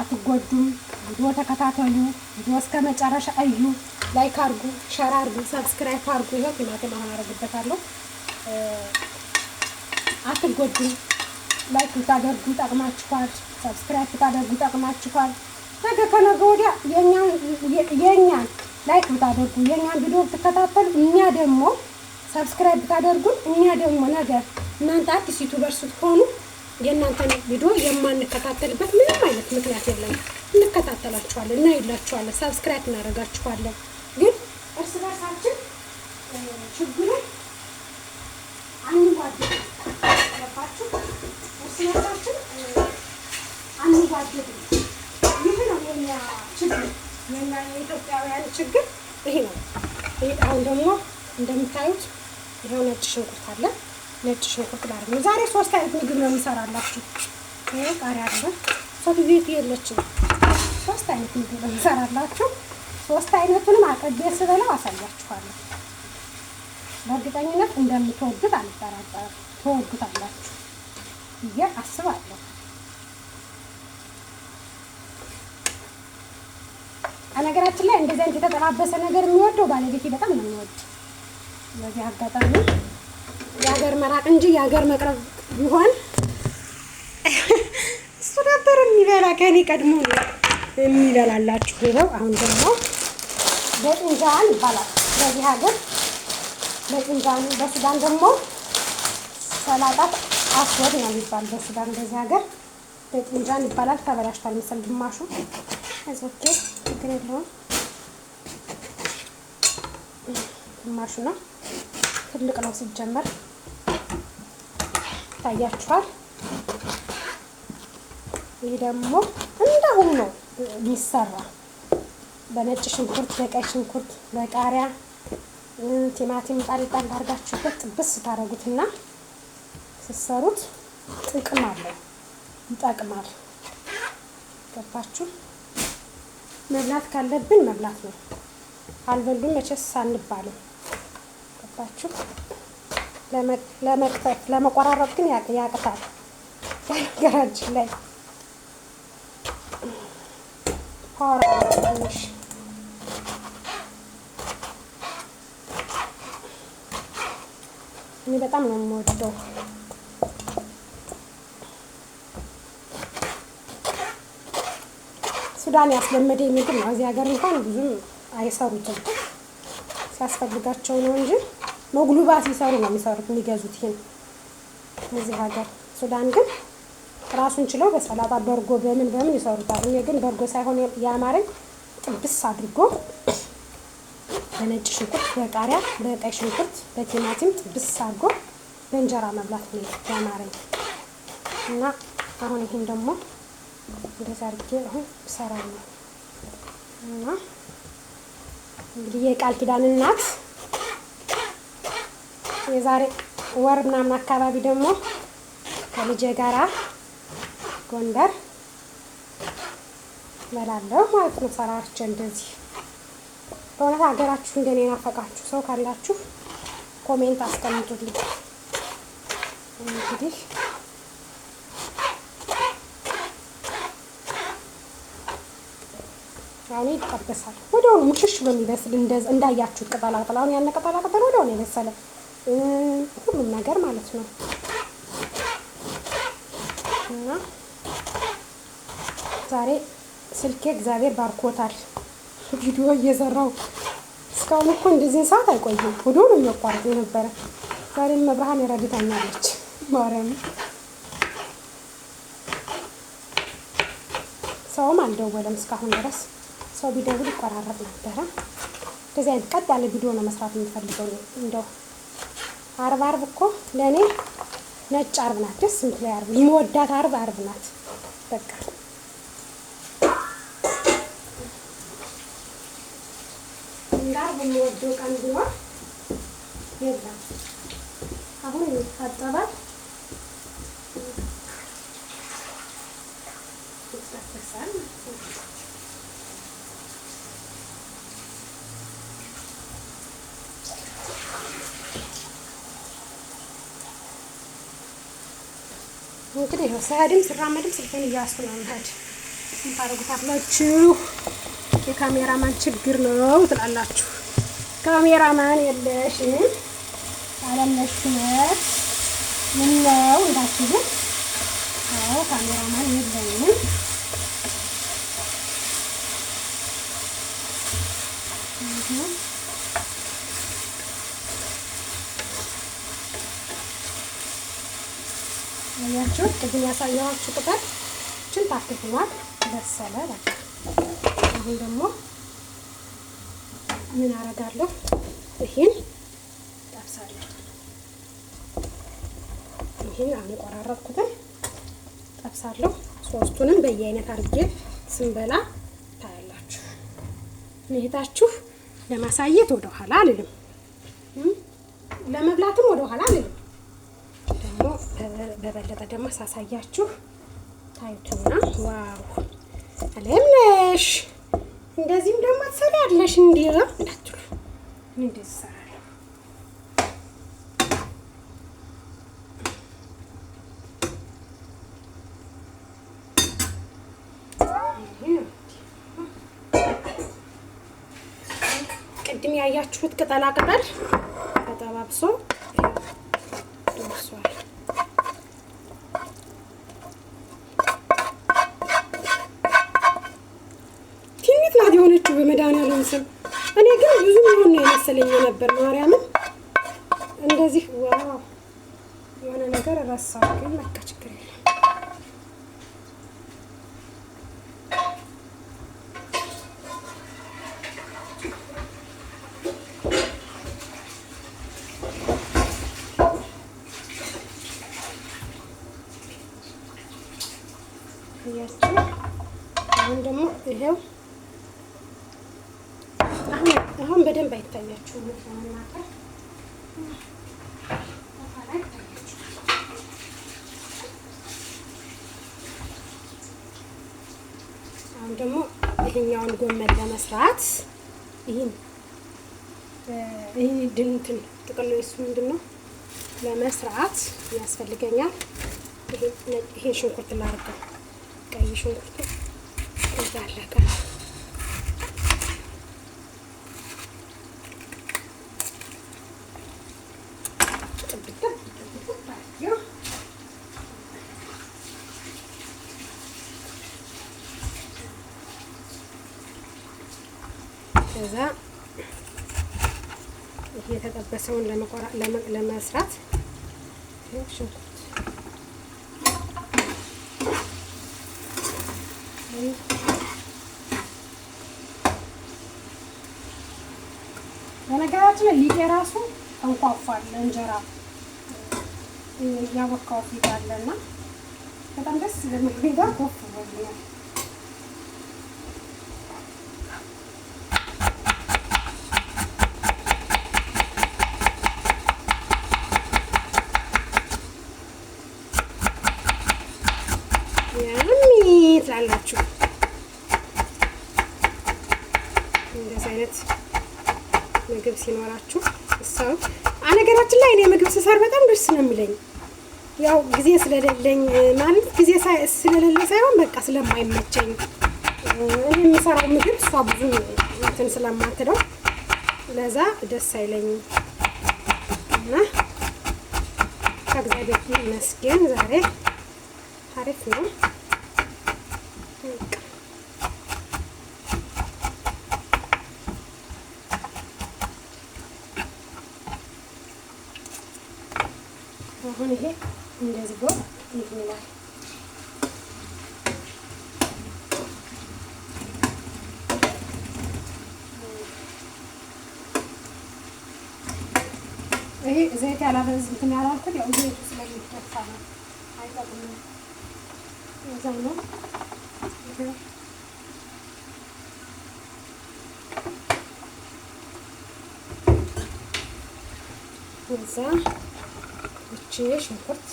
አትጎዱም። ቪዲዮ ተከታተሉ። ቪዲዮ እስከ መጨረሻ እዩ። ላይክ አድርጉ፣ ሸር አድርጉ፣ ሰብስክራይብ አድርጉ። ይኸው ቲማቲም አሁን አደርግበታለሁ። አትጎዱም። ላይክ ብታደርጉ ጠቅማችኋል። ሰብስክራይብ ብታደርጉ ጠቅማችኋል። ነገ ከነገ ወዲያ የኛን ላይክ ብታደርጉ የኛን ቪዲዮ ብትከታተሉ እኛ ደግሞ ሰብስክራይብ ብታደርጉን እኛ ደግሞ ነገ እናንተ አዲስ ዩቲዩበር ስትሆኑ የእናንተን ቪዲዮ የማንከታተልበት ምንም አይነት ምክንያት የለም። እንከታተላችኋለን፣ እናይላችኋለን፣ ሰብስክራይብ እናደርጋችኋለን። ግን እርስ በርሳችን ችግሩ አንዋደድ አለባችሁ። እርስ በርሳችን አንዋደድ። ይህ ነው የኛ ችግር፣ የኛ የኢትዮጵያውያን ችግር ይሄ ነው። አሁን ደግሞ እንደምታዩት ይኸው ነጭ ሽንኩርት አለ። ነጭ ሽንኩርት ጋር ነው ዛሬ 3 አይነት ምግብ ነው የምሰራላችሁ። ይሄ ቃሪያ አለ። ሶፊት የለችም። 3 አይነት ምግብ ነው የምሰራላችሁ። 3 አይነቱንም አቀቤ ስበላው አሳያችኋለሁ። በእርግጠኝነት እንደምትወዱት አልጠራጠርም። ትወዱታላችሁ ብዬ አስባለሁ። ነገራችን ላይ እንደዚህ አይነት የተጠባበሰ ነገር የሚወደው ባለቤቴ በጣም ነው የሚወድ። በዚህ አጋጣሚ የሀገር መራቅ እንጂ የሀገር መቅረብ ቢሆን እሱ ነበር የሚበላ ከኔ ቀድሞ የሚበላላችሁ። ይኸው አሁን ደግሞ በጥንጃን ይባላል በዚህ ሀገር በጥንጃን፣ በሱዳን ደግሞ ሰላጣት አስወድ ነው የሚባል። በሱዳን በዚህ ሀገር በጥንጃን ይባላል። ተበላሽቷል መሰል ግማሹ። ኦኬ ችግር የለውም። ግማሹ ነው ትልቅ ነው ሲጀመር ታያችኋል። ይሄ ደግሞ እንደሁም ነው የሚሰራ በነጭ ሽንኩርት፣ በቀይ ሽንኩርት፣ በቃሪያ ቲማቲም ጣል አድርጋችሁበት ጥብስ ታደርጉትና ስትሰሩት ጥቅም አለው፣ ይጠቅማል። ገባችሁ? መብላት ካለብን መብላት ነው። አልበሉም መቼስ አንባልም። ገባችሁ? ለመክተፍ ለመቆራረጥ ግን ያቅታል። በነገራችን ላይ ፓወር ትንሽ እኔ በጣም ነው የምወደው። ሱዳን ያስለመደኝ ምግብ ነው። እዚህ ሀገር እንኳን ብዙም አይሰሩትም፣ ሲያስፈልጋቸው ነው እንጂ መጉሉባት ሲሰሩ ነው የሚሰሩት የሚገዙት ይሄን እዚህ ሀገር። ሱዳን ግን ራሱን ችለው በሰላጣ በርጎ በምን ይሰሩታል። እኔ ግን በርጎ ሳይሆን ያማረኝ ጥብስ አድርጎ በነጭ ሽንኩርት፣ በቃሪያ፣ በቀይ ሽንኩርት፣ በቲማቲም ጥብስ አድርጎ በእንጀራ መብላት ነው ያማረኝ እና አሁን ይሄን ደግሞ እንደዛ አድርጌ አሁን እሰራለሁ እና እንግዲህ የቃል ኪዳን እናት የዛሬ ወር ምናምን አካባቢ ደግሞ ከልጄ ጋራ ጎንደር እበላለሁ ማለት ነው። ሰራርቼ እንደዚህ በእውነት ሀገራችሁ እንደኔ ናፈቃችሁ ሰው ካላችሁ ኮሜንት አስቀምጡልኝ። እንግዲህ አሁን ይጠበሳል። ወዲያውኑ ሙሽሽ ብሎ የሚበስል እንዳያችሁት ቅጠላ ቅጠል አሁን ያን ቅጠላ ቅጠል ወዲያውኑ የበሰለ ሁሉም ነገር ማለት ነው እና ዛሬ ስልኬ እግዚአብሔር ባርኮታል። ቪዲዮ እየሰራው እስካሁን እኮ እንደዚህን ሰዓት አይቆይም። ወዲያው ነው የሚያቋርጥ የነበረ። ዛሬም መብርሃን ይረድታኛለች ማርያም። ሰውም አልደወለም እስካሁን ድረስ። ሰው ቢደውል ይቆራረጥ ነበረ። እንደዚህ አይነት ቀጥ ያለ ቪዲዮ ነው መስራት የምፈልገው። እንደው አርብ እኮ ለእኔ ነጭ አርብ ናት። ደስ የምትለኝ አርብ የምወዳት አርብ ናት በቃ። እንዳርብ የምወደው ቀን ቢኖር የለም። አሁን ይታጠባል ይጠበሳል። እንግዲህ ነው ሰዓድም ስራመድም ስልኬን እያስኩ ነው የምሄድ። ምን ታደርጉታላችሁ? የካሜራማን ችግር ነው ትላላችሁ። ካሜራማን የለሽም አለለሽነት ምን ነው እንዳትሉ። አዎ ካሜራማን የለኝም። ያያችሁ ቅድም ያሳየኋችሁ ቅጠል እችን ታክቱናል በሰለ። በቃ አሁን ደግሞ ምን አደርጋለሁ? ይሄን ጠብሳለሁ። ይሄን አሁን ቆራረጥኩትን ጠብሳለሁ። ሶስቱንም በየአይነት አድርጌ ስንበላ ታያላችሁ። እህታችሁ ለማሳየት ወደ ኋላ አልልም፣ ለመብላትም ወደ ኋላ አልልም። ደግሞ በበለጠ ደግሞ ሳሳያችሁ ታዩትና ዋው አለምነሽ እንደዚህም ደግሞ ትሰሪያለሽ እንዴ እንዳትሉ፣ ምን እንደዚህ እሰራለሁ። ቅድም ያያችሁት ቅጠላ ቅጠል ተጠባብሶ ደርሷል። ትንሽ ናት የሆነችው በመድኃኒዓለም ስም። እኔ ግን ብዙ የሚሆን ነው የመሰለኝ ነበር። ማርያምን እንደዚህ ዋው የሆነ ነገር ረሳሁ፣ ግን በቃ ችግር የለም። አሁን ደግሞ ይሄው አሁን በደንብ አይታያችሁም። አሁን ደግሞ ይሄኛውን ጎመን ለመስራት ይሄን ድንትን ጥቅል እሱ ምንድነው ለመስራት ያስፈልገኛል። ይሄ ሽንኩርት ላድርገው፣ ቀይ ሽንኩርት እንዳለቀ ከዛ ይሄ የተጠበሰውን ለመስራት ሽንኩርት በነገራችን ላይ ሊጤ ራሱ እንኳፋል እንጀራ ያወካው ፊት አለና በጣም ደስ ለምግብ ጋር ኮፍ ብሎኛል። ትላላችሁ እንደዚህ አይነት ምግብ ሲኖራችሁ እሳው ነገራችን ላይ እኔ ምግብ ስሰራ በጣም ደስ ነው የሚለኝ። ያው ጊዜ ስለሌለኝ ማለት ጊዜ ስለሌለ ሳይሆን በቃ ስለማይመቸኝ እኔ የምሰራው ምግብ እሷ ብዙ እንትን ስለማትለው ለዛ ደስ አይለኝም እና ከእግዚአብሔር ይመስገን ዛሬ አሪፍ ነው። አሁን ይሄ እንደዚህ ጎ ይላል። ይሄ ዘይት ያላበዝ እንትን ያላልኩት ያው ዘይቱ ስለሚደፋ ነው። አይጠቅምም። እዛው ነው እዛ እቺ ሽንኩርት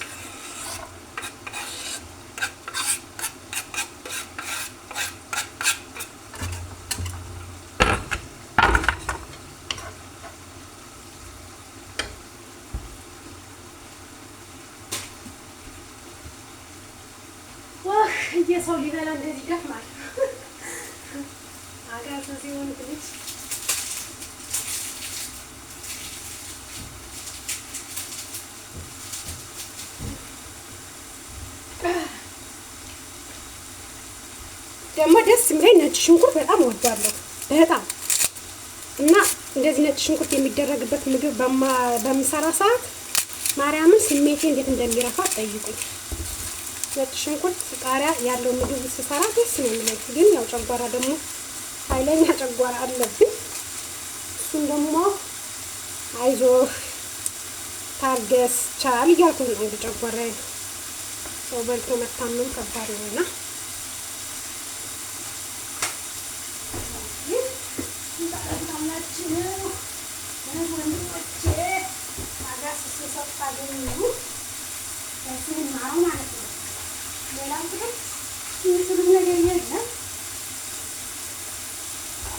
የሰው ሊበላ እንደዚህ ይደክማል። አጋር ሲሆን ትንሽ ደግሞ ደስ የሚለኝ ነጭ ሽንኩርት በጣም እወዳለሁ በጣም እና እንደዚህ ነጭ ሽንኩርት የሚደረግበት ምግብ በምሰራ ሰዓት ማርያምን ስሜቴ እንዴት እንደሚረፋ ጠይቁኝ። ነጭ ሽንኩርት ቃሪያ ያለው ምግብ ስሰራ ደስ ነው የሚለኝ። ግን ያው ጨጓራ ደግሞ ኃይለኛ ጨጓራ አለብኝ። እሱን ደግሞ አይዞህ ታገስ ቻል እያልኩኝ ነው። እንግዲህ ጨጓራዬ ሰው በልቶ መታመም ከባድ ነውና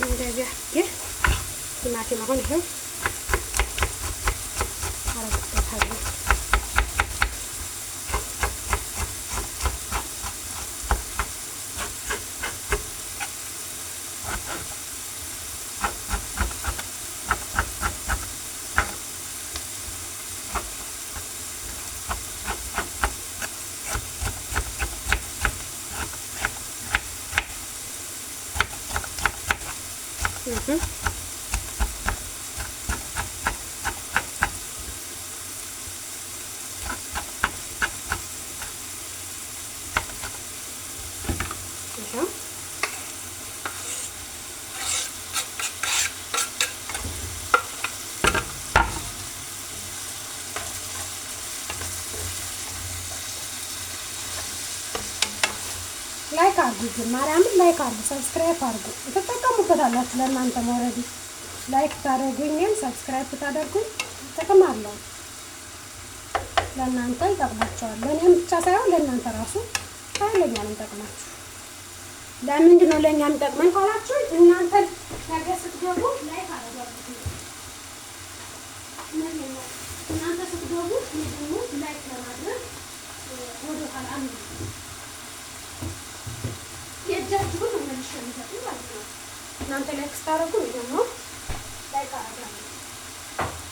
እንደዚህ ቲማቲም አሁን ይሄው አረግበታለሁ። ላይክ አድርጉ፣ ማርያምን ላይክ አድርጉ፣ ሰብስክራይብ አድርጉ። ተጠቀሙበታላችሁ። ለእናንተ ሞረዲ ላይክ ታደርጉኝም ሰብስክራይብ ታደርጉኝ ጥቅም አለው። ለእናንተ ይጠቅማቸዋል። ለእኔም ብቻ ሳይሆን ለእናንተ ራሱ ኃይለኛ ነው የሚጠቅማችሁ። ለምንድን ነው ለእኛ የሚጠቅመን ካላችሁ እናንተ ነገ ስትገቡ ላይክ አደረጋችሁ እናንተ ስትገቡ ደግሞ ላይክ ለማድረግ ወደ ኋላ አንዱ የእጃችሁን ነው መልሼ የምሰጠው ማለት ነው። እናንተ ላይክ ስታደርጉ ደግሞ ላይክ አደረጋለሁ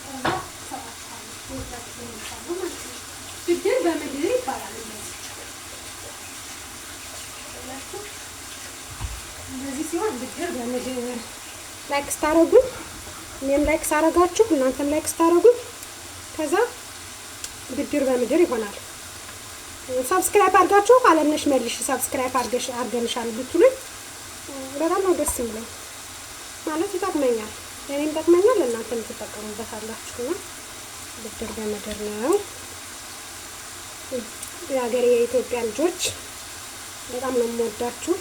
እዛ ሰባችኋለሁ ወዳችሁ ነው ማለት ነው። ብድር በምድር ይባላል እንደዚህ ሲሆን ብድር በምድር ላይክ ስታደርጉ እኔም ላይክ ሳደርጋችሁ እናንተም ላይክ ስታደርጉ ከዛ ብድር በምድር ይሆናል። ሰብስክራይብ አድርጋችሁ አለምነሽ መልሽ ሰብስክራይብ አድርገንሻል ብትሉኝ በጣም ነው ደስ የሚለው። ማለት ይጠቅመኛል፣ እኔም ይጠቅመኛል፣ ለእናንተም ትጠቀሙበታላችሁ። ብድር በምድር ነው። የሀገሬ የኢትዮጵያ ልጆች በጣም ነው የምወዳችሁ።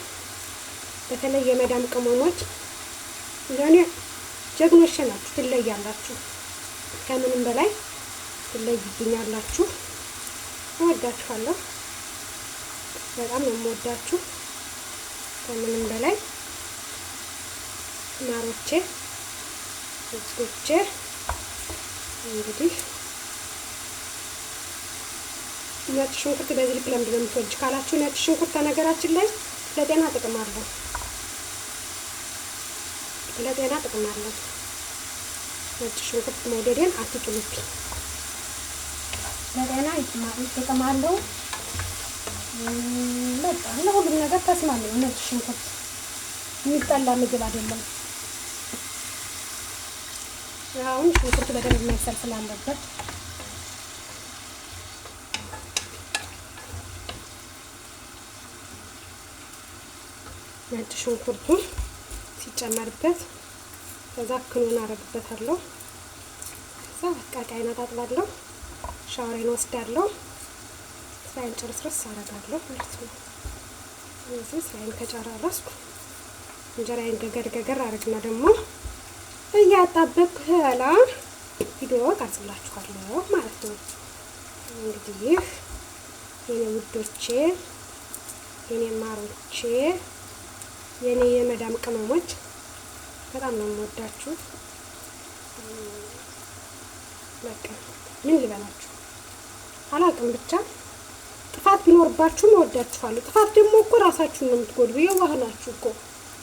በተለይ የመዳም ቅመሞች ለኔ ጀግኖች ናችሁ፣ ትለያላችሁ። ከምንም በላይ ትለይብኛላችሁ። እወዳችኋለሁ። በጣም ነው የምወዳችሁ ከምንም በላይ ማሮቼ እጆቼ። እንግዲህ ነጭ ሽንኩርት በዚህ ልክ ለምንድን ነው የምትወጂ ካላችሁ ነጭ ሽንኩርት ነገራችን ላይ ለጤና ጥቅም አለው። ለጤና ጥቅም አለው። ነጭ ሽንኩርት መውደዴን አትጥሉብኝ። ለጤና ጥቅም አለው። በቃ ለሁሉም ነገር ተስማሚ ነው። ነጭ ሽንኩርት የሚጠላ ምግብ አይደለም። አሁን ሽንኩርቱ በደንብ መብሰል ስላለበት ነጭ ሽንኩርቱ ሲጨመርበት ከዛ ክኑን አረግበታለሁ። ከዛ ቃቃይና ታጥባለሁ። ሻወሬን ወስዳለሁ። ስራዬን ጨርስረስ አረጋለሁ ማለት ነው። እዚህ ስራዬን ከጨራረስኩ እንጀራዬን ገገር አረግና ደግሞ እያጣበቅኩ ኋላ ቪዲዮ ቀርጽላችኋለሁ ማለት ነው። እንግዲህ የኔ ውዶቼ፣ የኔ ማሮቼ፣ የኔ የመዳም ቅመሞች በጣም ነው የምወዳችሁ። በቃ ምን ልበላችሁ አላውቅም። ብቻ ጥፋት ቢኖርባችሁም እወዳችኋለሁ። ጥፋት ደግሞ እኮ ራሳችሁን ነው የምትጎዱ። የዋህ ናችሁ እኮ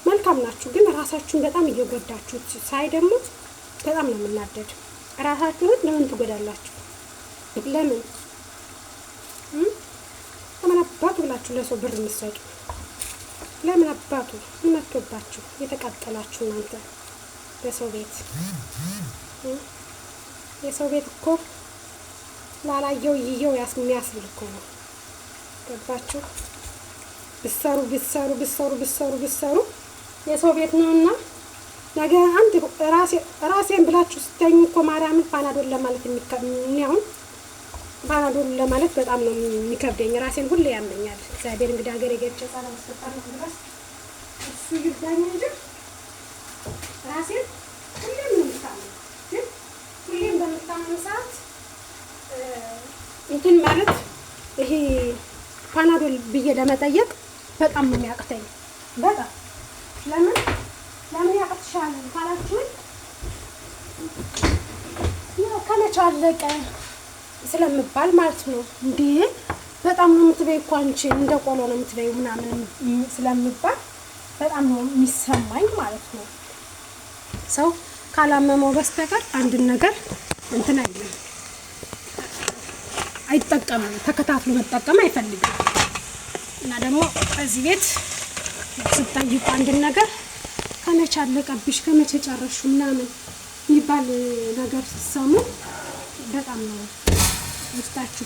መልካም ናችሁ፣ ግን ራሳችሁን በጣም እየጎዳችሁ ሳይ ደግሞ በጣም ነው የምናደድ። ራሳችሁን ለምን ትጎዳላችሁ? ለምን አባቱ ብላችሁ ለሰው ብር የምትሰጡ ለምን አባቱ መጥቶባችሁ የተቃጠላችሁ እናንተ በሰው ቤት የሰው ቤት እኮ ላላየው ይየው የሚያስብል እኮ ነው። ገባችሁ? ብሰሩ የሰው ቤት ነውና ነገ አንድ ራሴን ብላችሁ ስተኙ እኮ ማርያምን ፓናዶል ለማለት አሁን ፓናዶል ለማለት በጣም ነው የሚከብደኝ። ራሴን ሁሌ ያመኛል። እግዚአብሔር እንግዲህ ሀገር የገጨ ጻና መስጠት ድረስ እሱ ይርዳኝ እንጂ ራሴን ሁሌም ነው የምታመው። ግን ሁሌም በምታመው ሰዓት እንትን ማለት ይሄ ፓናዶል ብዬ ለመጠየቅ በጣም ነው የሚያቅተኝ። በጣም ለምን ያቅትሻል ካላችሁኝ ያው ከመቻለቀ ስለምባል ማለት ነው። እንዴ በጣም ነው የምትበይ እኮ አንቺ እንደ ቆሎ ነው የምትበይ ምናምን ስለምባል በጣም ነው የሚሰማኝ ማለት ነው። ሰው ካላመመው በስተቀር አንድን ነገር እንትን አይጠቀምም፣ ተከታትሎ መጠቀም አይፈልግም። እና ደግሞ እዚህ ቤት ስጠይቁ አንድን ነገር ከመቼ አለቀብሽ ከመቼ ጨረሹ ምናምን የሚባል ነገር ሲሰሙ በጣም ነው ውስጣችሁ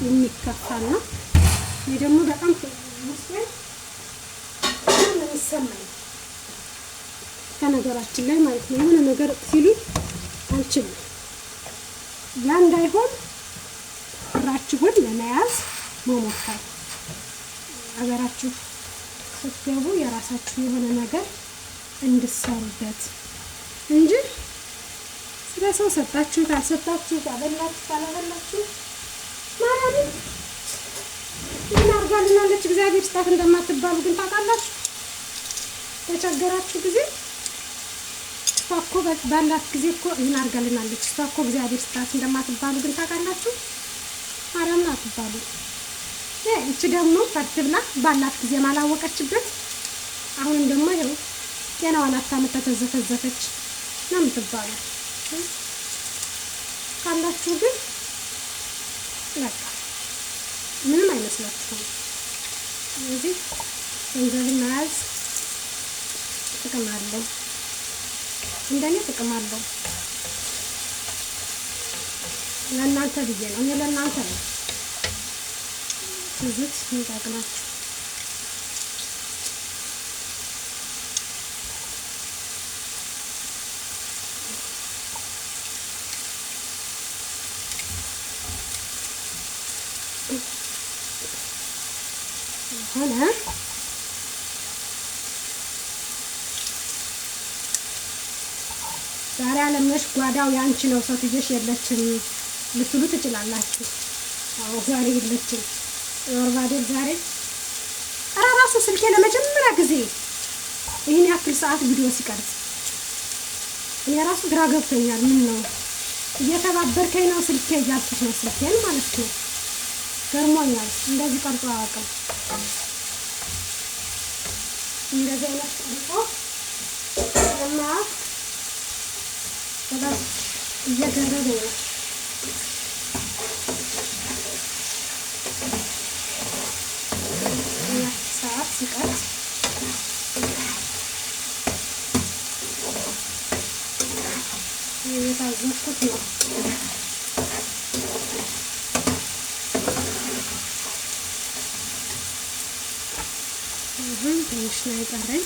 የሚከፋና እኔ ደግሞ በጣም ውስጤ የሚሰማኝ ከነገራችን ላይ ማለት ነው። የሆነ ነገር ሲሉ አልችልም። ያ እንዳይሆን ብራችሁን ለመያዝ መሞከር፣ አገራችሁ ስትገቡ የራሳችሁ የሆነ ነገር እንድትሰሩበት እንጂ ስለሰው ሰጣችሁት አልሰጣችሁት አበላችሁ አላበላችሁ ማለት ምን አርጋ አድርጋልናለች። እግዚአብሔር ስጣት እንደማትባሉ ግን ታውቃላችሁ። ተቸገራችሁ ጊዜ እሷ እኮ ባላት ጊዜ እኮ ምን አድርጋልናለች። እሷ እኮ እግዚአብሔር ስጣት እንደማትባሉ ግን ታውቃላችሁ። ማርያም አትባሉ። እቺ ደግሞ ፈትብላ ባላት ጊዜ ማላወቀችበት አሁንም ደግሞ ይኸው ጤናዋን አታመጣ ተዘፈዘፈች ነው የምትባለው። ካላችሁ ግን በቃ ምንም አይመስላችሁም። ስለዚህ ገንዘብ መያዝ ጥቅም አለው፣ እንደኔ ጥቅም አለው። ለእናንተ ብዬ ነው፣ እኔ ለእናንተ ነው ትዝት ይጠቅማችሁ። ሆነ ዛሬ አለምነሽ ጓዳው ያንቺ ነው ሰውትዬሽ የለችም ልትሉ ትችላላችሁ። አዎ ዛሬ የለችም ወርባዴል ዛሬ ራሱ ስልኬ ለመጀመሪያ ጊዜ ይሄን ያክል ሰዓት ቪዲዮ ሲቀርጽ እኔ ራሱ ግራ ገብቶኛል። ምን ነው እየተባበርከኝ ነው ስልኬ እያልኩት ነው ስልኬን ማለት ነው። ገርሞኛል። እንደዚህ ቀርጾ አያውቅም። እንደዚህ አይነት ቀርጾ ለማያውቅ በጣም እየገረመኝ ነው። ሰዓት ሲቀርጽ የታዘብኩት ነው። ትንሽ ነው የቀረኝ።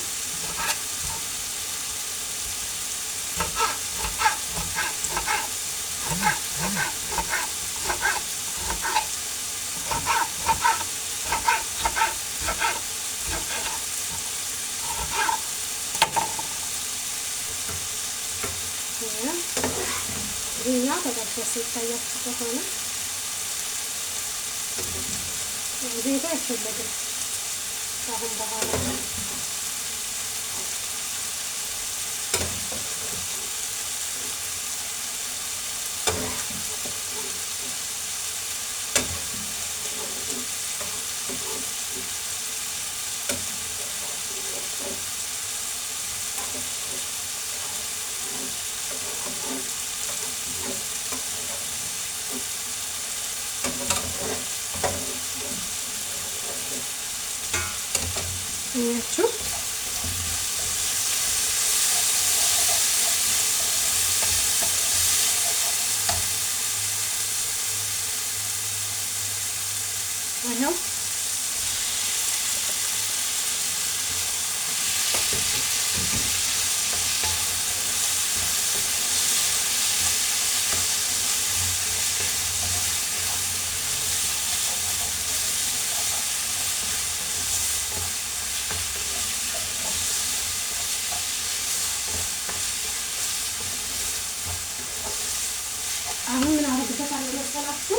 ይሄኛው ተጠብሶ ይታያችሁ ከሆነ ዘይት አይፈለግም ካሁን በኋላ። ያችሁ አይው አሁን ምን አደረግበታለሁ መሰላችሁ?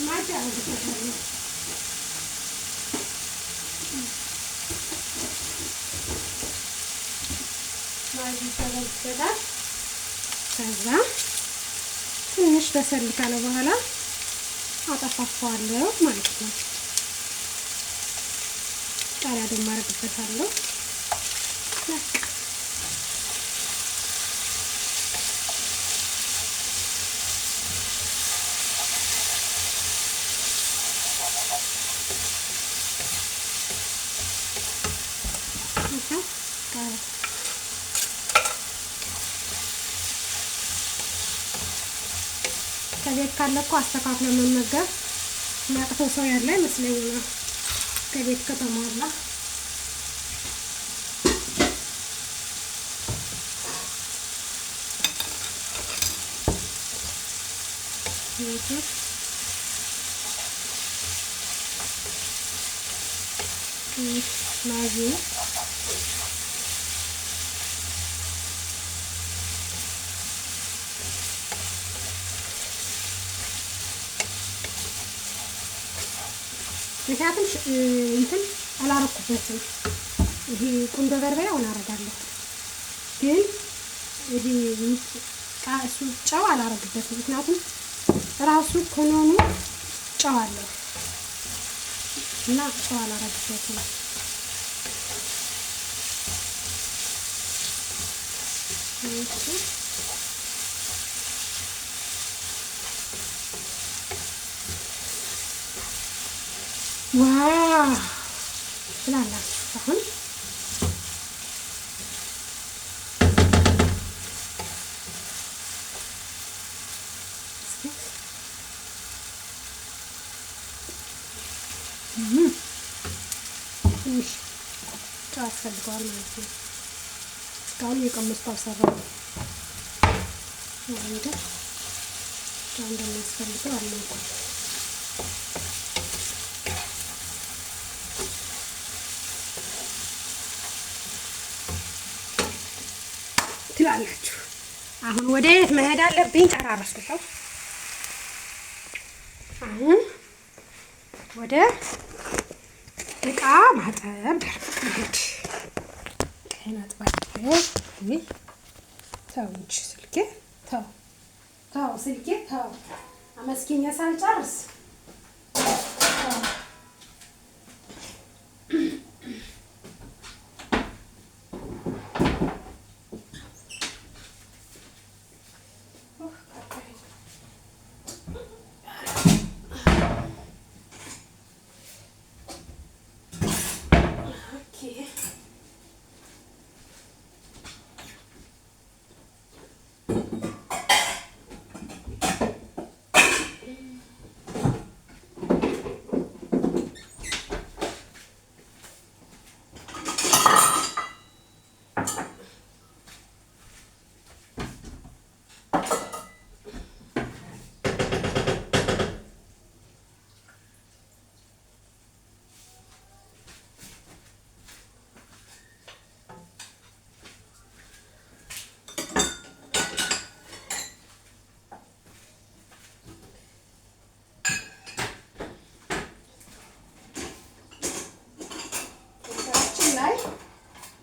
ማጅ አደረግበታለሁ። ማጅ ተደርጎታል። ከዛ ትንሽ በሰል ካለ በኋላ አጠፋፋዋለሁ ማለት ነው። ቃሪያ ደግሞ አደርግበታለሁ። ከቤት ካለ እኮ አስተካክሎ መመገብ የሚያቅተው ሰው ያለ አይመስለኝም። ከቤት ከተሟላ ማዚ ምክንያቱም እንትን አላረኩበትም። ይሄ ቁንዶ በርበሬውን አረጋለሁ ግን ይሄ እሱ ጨው አላረግበትም። ምክንያቱም ራሱ ኮኖኑ ጨው አለው እና ጨው አላረግበትም። ዋው ትላላችሁ አሁን ትንሽ ጨው ያስፈልገዋል ማለት ነው። እስካሁን የቀመስኩ አልሰራሁም። ነገር ጨው እንደሚያስፈልገው አልነውም። ትላላችሁ አሁን ወደ የት መሄድ አለብኝ? ጨራረስኩት። አሁን ወደ እቃ ማጠብ ደርግ ቀን አጥባለሁ። ተው እንጂ ስልኬ ተው ስልኬ ተው አመስኪኛ ሳልጨርስ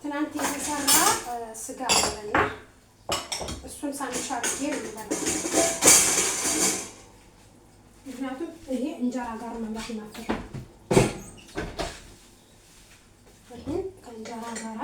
ትናንት የተሰራ ስጋ አለና እሱን ሳንዱች አድርጌ ነው የምበላው። ምክንያቱም ይሄ እንጀራ ጋር መብላት ይናፍቃል። ይሄን ከእንጀራ ጋራ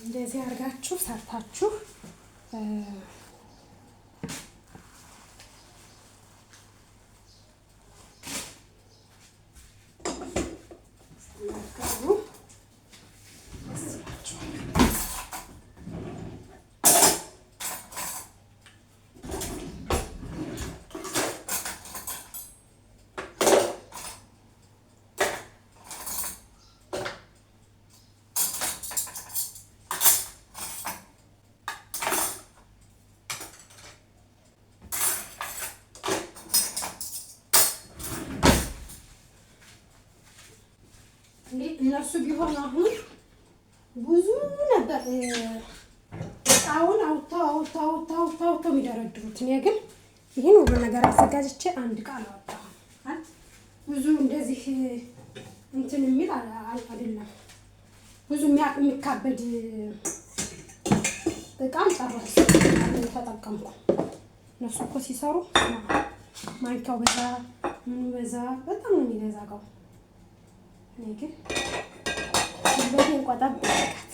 እንደዚህ አድርጋችሁ ሰርታችሁ እነሱ ቢሆን አሁን ብዙ ነበር እቃውን አውጥተው የሚደረድሩት። እኔ ግን ይህን ሁሉ ነገር አዘጋጅቼ አንድ እቃ አላወጣሁም። ብዙ እንደዚህ እንትን የሚል አይደለም። ብዙ የሚካበድ እቃ ጨረስኩ። አልተጠቀምኩም። እነሱ እኮ ሲሰሩ ማንኪያው በዛ ምኑ በዛ በጣም ነው የሚበዛው። እኔ ግን በዚህ እንቆጣብ በቃት።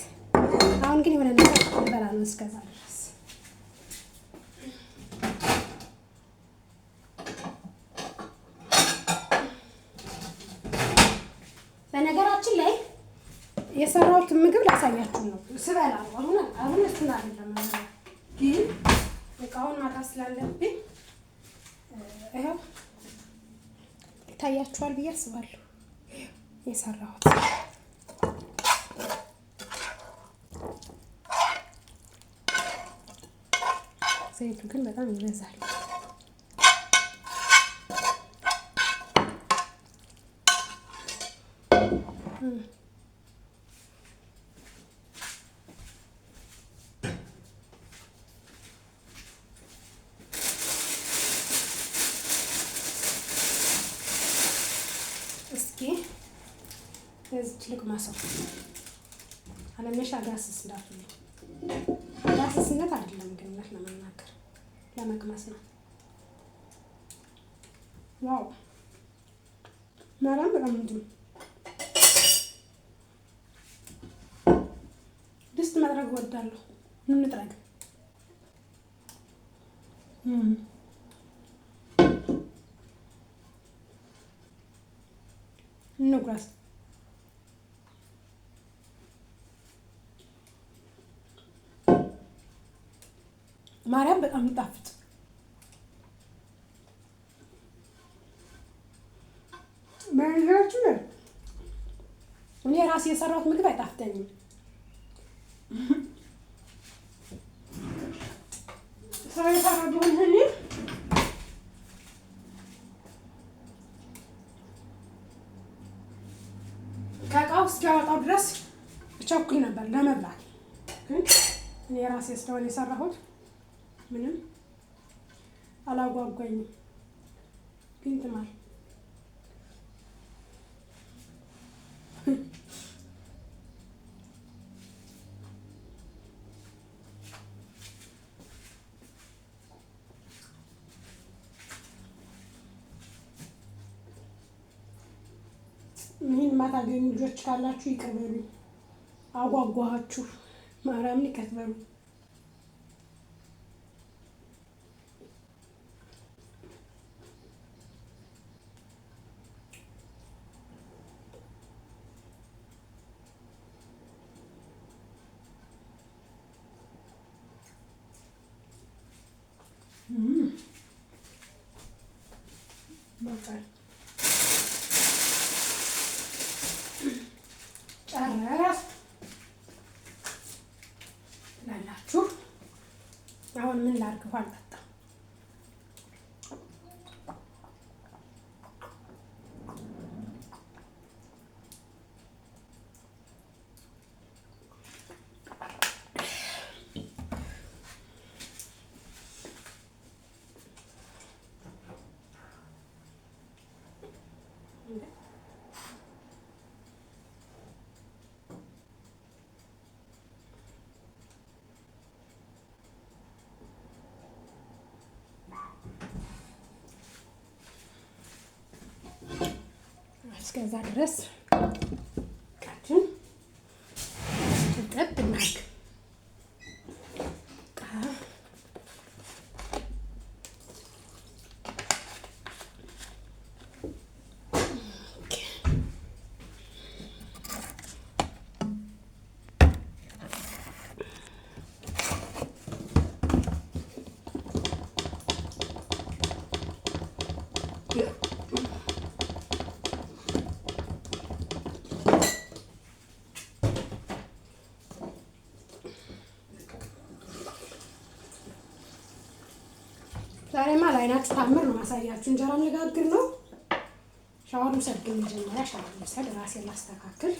አሁን ግን የሆነ ነገር ልበላ ነው እስከዛ ድረስ። በነገራችን ላይ የሰራሁትን ምግብ ላሳያችሁ ነው ስበላ ነው። አሁን እሱን አይደለም ግን እቃውን ማታ ስላለብኝ ይኸው ይታያችኋል ብዬ አስባለሁ የሰራሁት። ዘይቱ ግን በጣም ይበዛል። እስኪ እዚች ልቅመሰው። አለመሻ ጋስስ እንዳትሉ። ጋስስነት አይደለም ግን ለመናገር ለመቅመስ ነው። ዋው ማራም በጣም እንጂ ድስት መጥረግ እወዳለሁ። እንጥረግ እንጉራስ ማርያም በጣም ይጣፍጥ። በነገራችን ላይ እኔ ራሴ የሰራሁት ምግብ አይጣፍጠኝም። ሰው የሰራው ቢሆን እኔ ከእቃው እስኪያወጣው ድረስ እቸኩል ነበር ለመብላት። ግን እኔ ራሴ ስለሆነ የሰራሁት ምንም አላጓጓኝም። ግን ትማር ይህን ማታገኙ ልጆች ካላችሁ ይቅር በሉኝ። አጓጓችሁ ማርያምን ይቅር በሉኝ። በቃ ጨረስ ላላችሁ አሁን ምን ላድርግ? አልጠጣም። እስከዛ ድረስ ቃችን ጥጥ እናድርግ። ዛሬማ ለዓይናችሁ ታምር ነው ማሳያችሁ። እንጀራ ልጋግር ነው። ሻወር ልውሰድ ግን መጀመሪያ ሻወር ልውሰድ፣ ራሴን ላስተካክል።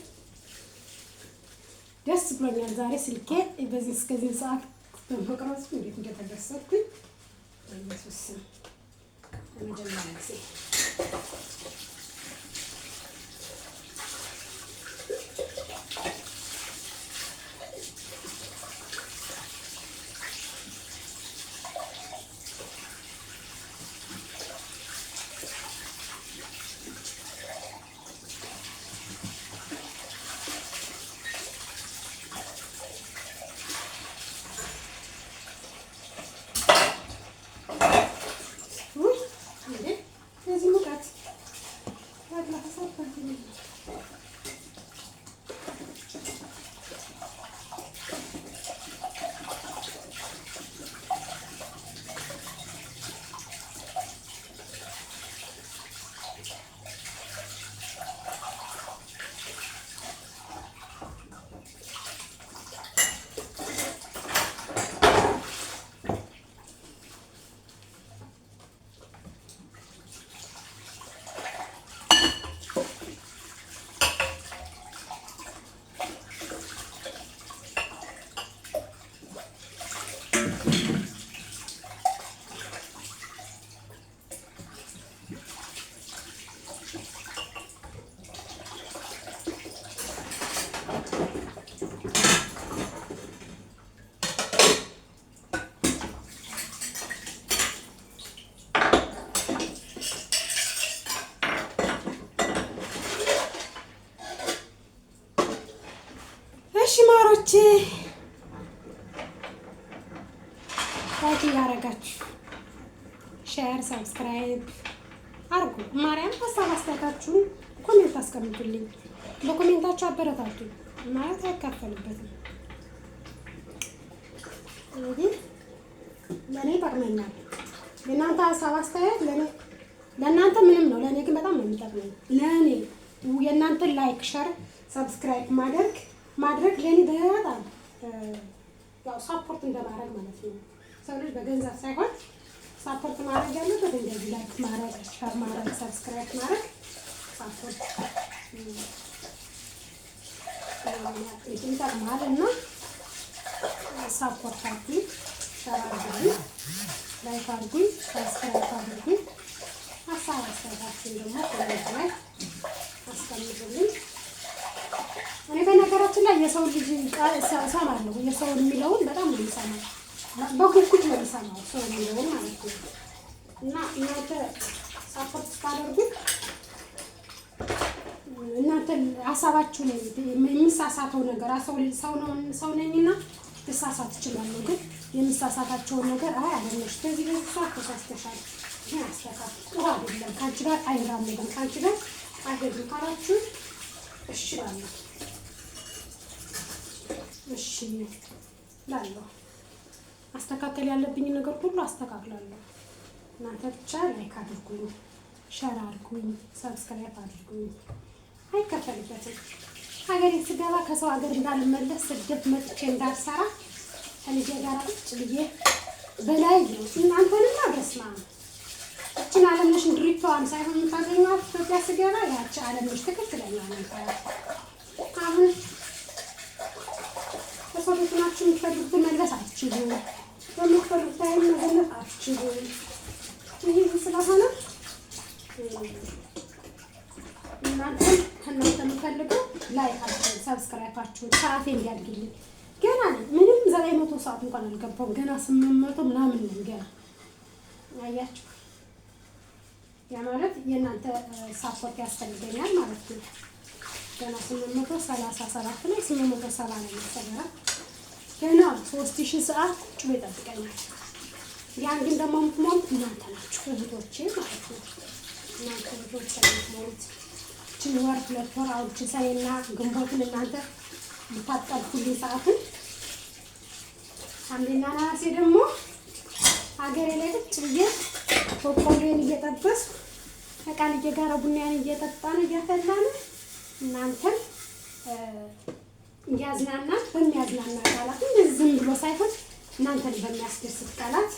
ደስ ብሎኛል ዛሬ ስልኬ በዚህ እስከዚህ ሰዓት በመቅረጹ እንዴት እንደተደሰትኩኝ በኢየሱስ ስም ለመጀመሪያ ጊዜ እሺ ማሮቼ ላይክ እያደረጋችሁ ሼር ሰብስክራይብ አርጉ። ማርያም ሀሳብ አስተያየታችሁን ኮሜንት አስቀምጡልኝ። በኮሜንታችሁ አበረታቱኝ ማለት አይከፈልበትም። እንግዲህ ለእኔ ይጠቅመኛል። የእናንተ ሀሳብ አስተያየት ለእናንተ ምንም ነው፣ ለእኔ ግን በጣም ነው የሚጠቅመኝ። ለእኔ የእናንተን ላይክ ሸር ሰብስክራይብ ማድረግ ለእኔ በጣም ያው ሳፖርት እንደማድረግ ማለት ነው። ሰው ልጅ በገንዘብ ሳይሆን ሳፖርት ማድረግ ያለበት እንደዚህ ላይክ ማድረግ ሸር ማድረግ ሰብስክራይብ ማድረግ ሳፖርት ይጠቅማል እና ሳፖርት አድርጉኝ፣ ሸር አድርጉኝ፣ ላይክ አድርጉኝ፣ ሰብስክራይብ አድርጉኝ። ሀሳብ አስተያየታችሁን ደግሞ ኮሜንት ላይ አስቀምጡልኝ። እኔ በነገራችን ላይ የሰው ልጅ እሰማለሁ። የሰው የሚለውን በጣም ነው የምሰማው፣ በጉጉት ነው የምሰማው ሰው የሚለውን ማለት ነው። እና እናንተ ሳፖርት ስታደርጉ እናንተ ሀሳባችሁን የሚሳሳተው ነገር ሰው ነኝና ልሳሳት እችላለሁ። ግን የሚሳሳታቸውን ነገር አለነሽ በዚህ ሰዓት ተሳስተሻል፣ ይሄን አስተካክል፣ ጥሩ አይደለም፣ ከአንቺ ጋር አይራመድም፣ ከአንቺ ጋር አይሄድም ካላችሁ እሺ እላለሁ። እሺ እላለሁ። አስተካከል ያለብኝ ነገር ሁሉ አስተካክላለሁ። እናንተ ብቻ ላይክ አድርጉኝ፣ ሸር አድርጉኝ፣ ሰብስክራይብ አድርጉኝ። አይከፈልበትም። ሀገሬ ስገባ ከሰው ሀገር እንዳልመለስ ስደት መጥቼ እንዳልሰራ ከልጄ ጋር ቁጭ ብዬ በላይ ነው። እናንተንማ በስመ አብ እችን አለምነሽ ድሪቷን ሳይሆን የምታገኘዋት ኢትዮጵያ ስገባ ያቺ አለምነሽ ትክክለኛ ነበር። አሁን ከሰው ቤት ናችሁ የምትፈልጉትን መልበስ አትችሉም፣ በምትፈልጉት ታይም መገለጽ አትችሉም። ይህ ስለሆነ ከእናንተ የምፈልገው ላይካችሁን ሰብስክራይባችሁን ሰዓቴ እንዲያድግልኝ። ገና ምንም 900 ሰዓት እንኳን አልገባሁም። ገና 800 ምናምን ነኝ ገና። አያችሁ፣ ያ ማለት የእናንተ ሳፖርት ያስፈልገኛል ማለት ነው። ገና 837 ላይ 870 ነው የሚሰራ። ገና 3000 ሰዓት ጭው ይጠብቀኛል። ያን ግን ደግሞ የምትሞሉት እናንተ ናችሁ እህቶቼ ማለት ነው። እናንተ እህቶቼ የምትሞሉት እችን ወር 2 ወር አሁን ሰኔና ግንቦትን እናንተ ልታጠብቁልኝ ሰዓትን ሐምሌና ነሐሴ ደግሞ ሀገሬ ላይ ቁጭ ብዬ በቆሎዬን እየጠበስኩ ከቃልዬ ጋር ቡናዬን እየጠጣን እያፈላን እናንተን እያዝናናን በሚያዝናና ቃላት ዝም ብሎ ሳይሆን እናንተን በሚያስደስት ቃላት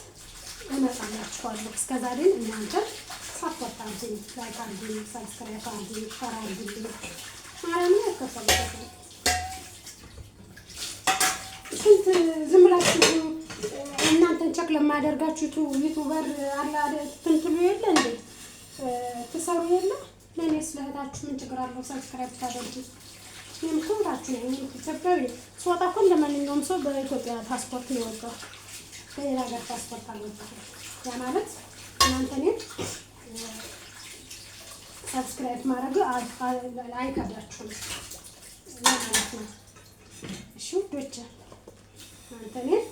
እመጣላችኋለሁ። እስከዛ ግን እናንተ ሳፖርት አድርጉኝ፣ ላይክ አድርጉኝ፣ ሰብስክራይብ አድርጉኝ፣ ሸር አድርጉኝ ማለት ነው። ያከፈለበት ስንት ዝም ብላችሁ እናንተን ቸክ ለማደርጋችሁ ዩቲዩበር አለ ትንትሉ የለ እንዴ ትሰሩ የለ። ለኔ ስለህታችሁ ምን ችግር አለው? ሰብስክራይብ ታደርጉ። እኔም ኮንታችሁ ነኝ። ኢትዮጵያዊ ስወጣ እኮ እንደማንኛውም ሰው በኢትዮጵያ ፓስፖርት ነው የወጣው፣ በሌላ ሀገር ፓስፖርት አልወጣም። ያ ማለት እናንተ እኔን ሰብስክራይብ ማድረግ አይከብዳችሁም ማለት ነው። እሺ ውዶቼ፣ እናንተ እኔን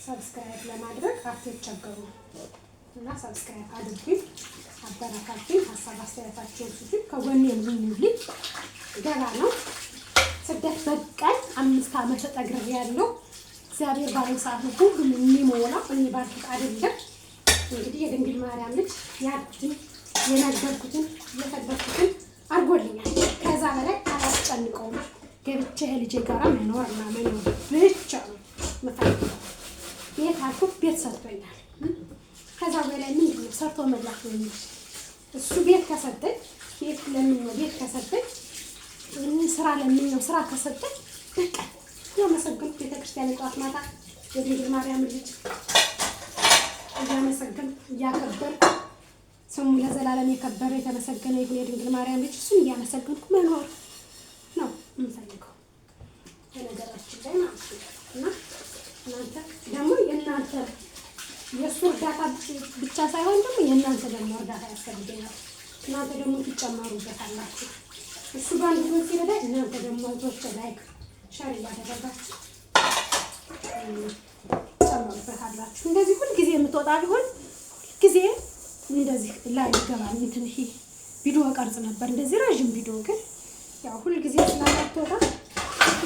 ሰብስክራይብ ለማድረግ አትቸገሩ እና ሰብስክራይብ አድርጉኝ፣ አበረታቱኝ። ሀሳብ አስተያየታችሁን ስጡኝ፣ ከጎኔ ሁኑልኝ። ገና ነው ስደት በቀን 5 ዓመት ተጠግሬያለሁ። እግዚአብሔር ባለው ሰዓት ነው ሁሉም የሚሞላው፣ እኔ ባልኩት አይደለም። እንግዲህ የድንግል ማርያም ልጅ ያድን የነገርኩትን የፈለኩትን አድርጎልኛል። ከዛ በላይ አላስጨንቀውም። ገብቼ ልጄ ጋር መኖርና መኖር ብቻ ነው የምፈልገው። ቤት አልኩት ቤት ሰጥቶኛል። ከዛ በላይ ምንድን ነው ሰርቶ መብላት ነው። እሱ ቤት ከሰጠኝ ቤት ለምነው ቤት ከሰጠኝ ስራ ለምነው ስራ ከሰጠኝ በቃ ያመሰግንኩ። ቤተክርስቲያን ጠዋት ማታ የድንግል ማርያም ልጅ እያመሰገንኩ እያከበርኩ ስሙ ለዘላለም የከበረ የተመሰገነ ይሁን የድንግል ማርያም ልጅ። እሱን እያመሰገንኩ መኖር ነው የምፈልገው በነገራችን ላይ ማለት ነው። እና እናንተ ደግሞ የእናንተ የእሱ እርዳታ ብቻ ሳይሆን ደግሞ የእናንተ ደግሞ እርዳታ ያስፈልገኛል። እናንተ ደግሞ ትጨመሩበታላችሁ። እሱ በአንድ ጎን ሲረዳ እናንተ ደግሞ እህቶቼ ላይክ ሸር እያደረጋችሁ ጨምሩበታላችሁ። እንደዚህ ሁልጊዜ የምትወጣ ቢሆን ሁልጊዜ እንደዚህ ላይ ይገባል። እንትን ይሄ ቪዲዮ ቀርጽ ነበር እንደዚህ ረዥም ቪዲዮ፣ ግን ያው ሁልጊዜ ስላላትወጣ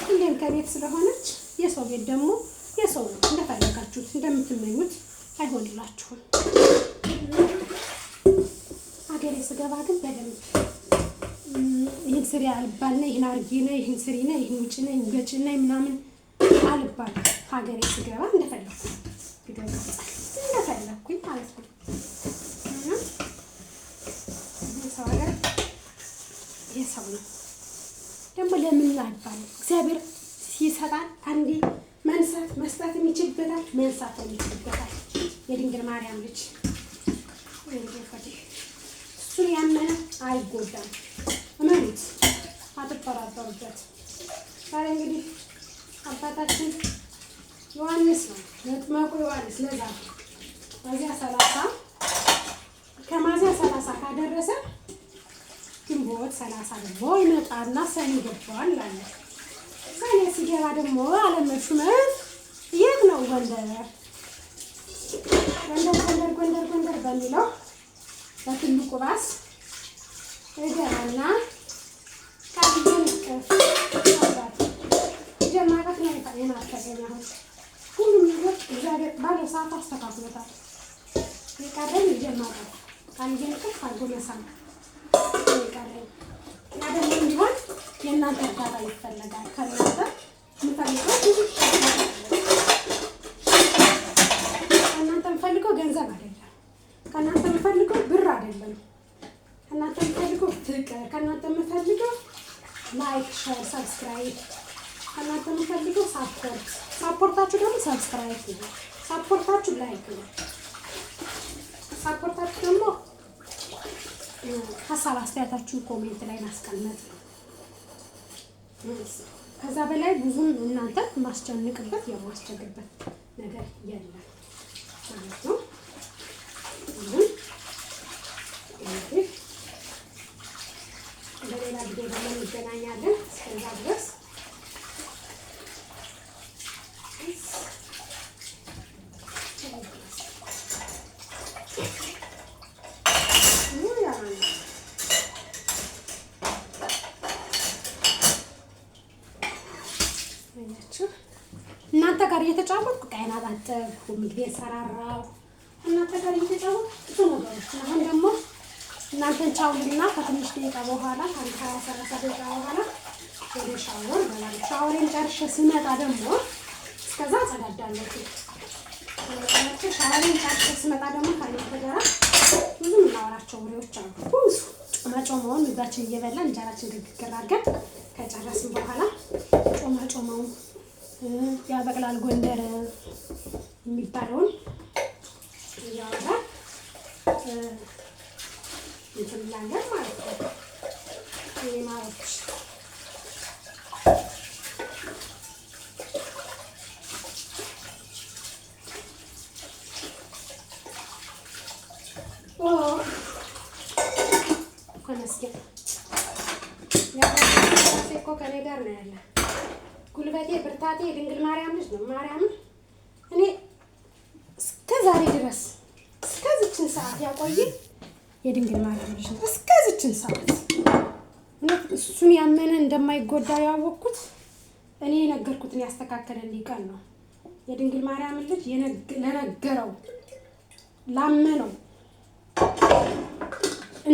ሁሌም ከቤት ስለሆነች የሰው ቤት ደግሞ የሰው ነው። እንደፈለጋችሁት እንደምትመኙት አይሆንላችሁም። ሀገሬ ስገባ ግን በደንብ ይህን ስሪ አልባል ነኝ፣ ይህን አርጊ ነኝ፣ ይህን ስሪ ነኝ፣ ይህን ውጭ ነኝ፣ ገጭ ነኝ ምናምን አልባል። ሀገሬ ስገባ እንደፈለኩ ቪዲዮ ቀርጻለሁ እንደፈለኩኝ ማለት ነው። ሰው ሀገር የሰው ነው ደግሞ ለምን አይባልም። እግዚአብሔር ሲሰጣል አንዴ መንሳት መስጠት የሚችልበታል፣ መንሳት የሚችልበታል። የድንግል ማርያም ልጅ እሱን ያመነ አይጎዳም። እመኑት፣ አትጠራጠሩበት። ዛሬ እንግዲህ አባታችን ዮሐንስ ነው መጥምቁ ዮሐንስ። ለዛ ሚያዝያ 30 ከሚያዝያ 30 ካደረሰ ግንቦት 30 ደግሞ ይመጣና ሰኔ ገባል አለ። ሰኔ ሲገባ ደግሞ አለመሹመት የት ነው? ጎንደር በሚለው በትልቁ ባስ እገባና ቃልዬን ጀማቀት ነው የናፈቀኝ። ሁሉም ነገር እግዚአብሔር ባለው ሰዓት አስተካክሎታል። የቀረኝ ጀማቀት ቃልዬን ቅፍ አድርጎ መሳም የቀረኝ ያ ደግሞ እንዲሆን የእናንተ እርዳታ ይፈለጋል። ከእናንተ የምፈልገው ብዙ ከእናንተ የምፈልገው ገንዘብ አይደለም። ከእናንተ የምፈልገው ብር አይደለም። ከእናንተ የምፈልገው ፍቅር፣ ከእናንተ የምፈልገው ላይክ፣ ሼር፣ ሰብስክራይብ፣ ከእናንተ የምፈልገው ሳፖርት። ሳፖርታችሁ ደግሞ ሰብስክራይብ ነው። ሳፖርታችሁ ላይክ ነው። ሳፖርታችሁ ደግሞ ሀሳብ አስተያየታችሁን ኮሜንት ላይ ማስቀመጥ ነው። ከዛ በላይ ብዙም እናንተ ማስጨንቅበት የማስቸግርበት ነገር የለም ማለት ነው። እንግዲህ በሌላ ቪዲዮ ደግሞ እንገናኛለን። እስከዛ ድረስ እናንተ ጋር እየተጫወትኩ ቃይና አጣጥኩ፣ ምግብ ሰራራው እናንተ ጋር እየተጫወትኩ ብዙ ነገሮች። አሁን ደግሞ እናንተን ቻውልና ከትንሽ ደቂቃ በኋላ ከ20-30 ደቂቃ በኋላ ወደ ሻወር እገባለሁ። ሻወሬን ጨርሼ ስመጣ ደግሞ እስከዛ አጸዳዳለሁ። ሻወሬን ጨርሼ ስመጣ ደግሞ ከእናንተ ጋር ብዙ የምናወራቸው ወሬዎች አሉ። ብዙ ጮማውን ምግባችን እየበላን እንጀራችን ግግር አድርገን ከጨረስን በኋላ ጮማውን ያበቅላል ጎንደር የሚባለውን እያወራን እንትን እንላለን ማለት ነው። ማሮች ተመስገን እኮ ከእኔ ጋር ነው ያለ። ጉልበቴ ብርታቴ የድንግል ማርያም ልጅ ነው። ማርያምን እኔ እስከ ዛሬ ድረስ እስከዚችን ሰዓት ያቆየኝ የድንግል ማርያም ልጅ ነው። እስከዚችን ሰዓት እሱን ያመነ እንደማይጎዳ ያወቅኩት እኔ የነገርኩትን ያስተካከለልኝ ቀን ነው። የድንግል ማርያም ልጅ ለነገረው ላመነው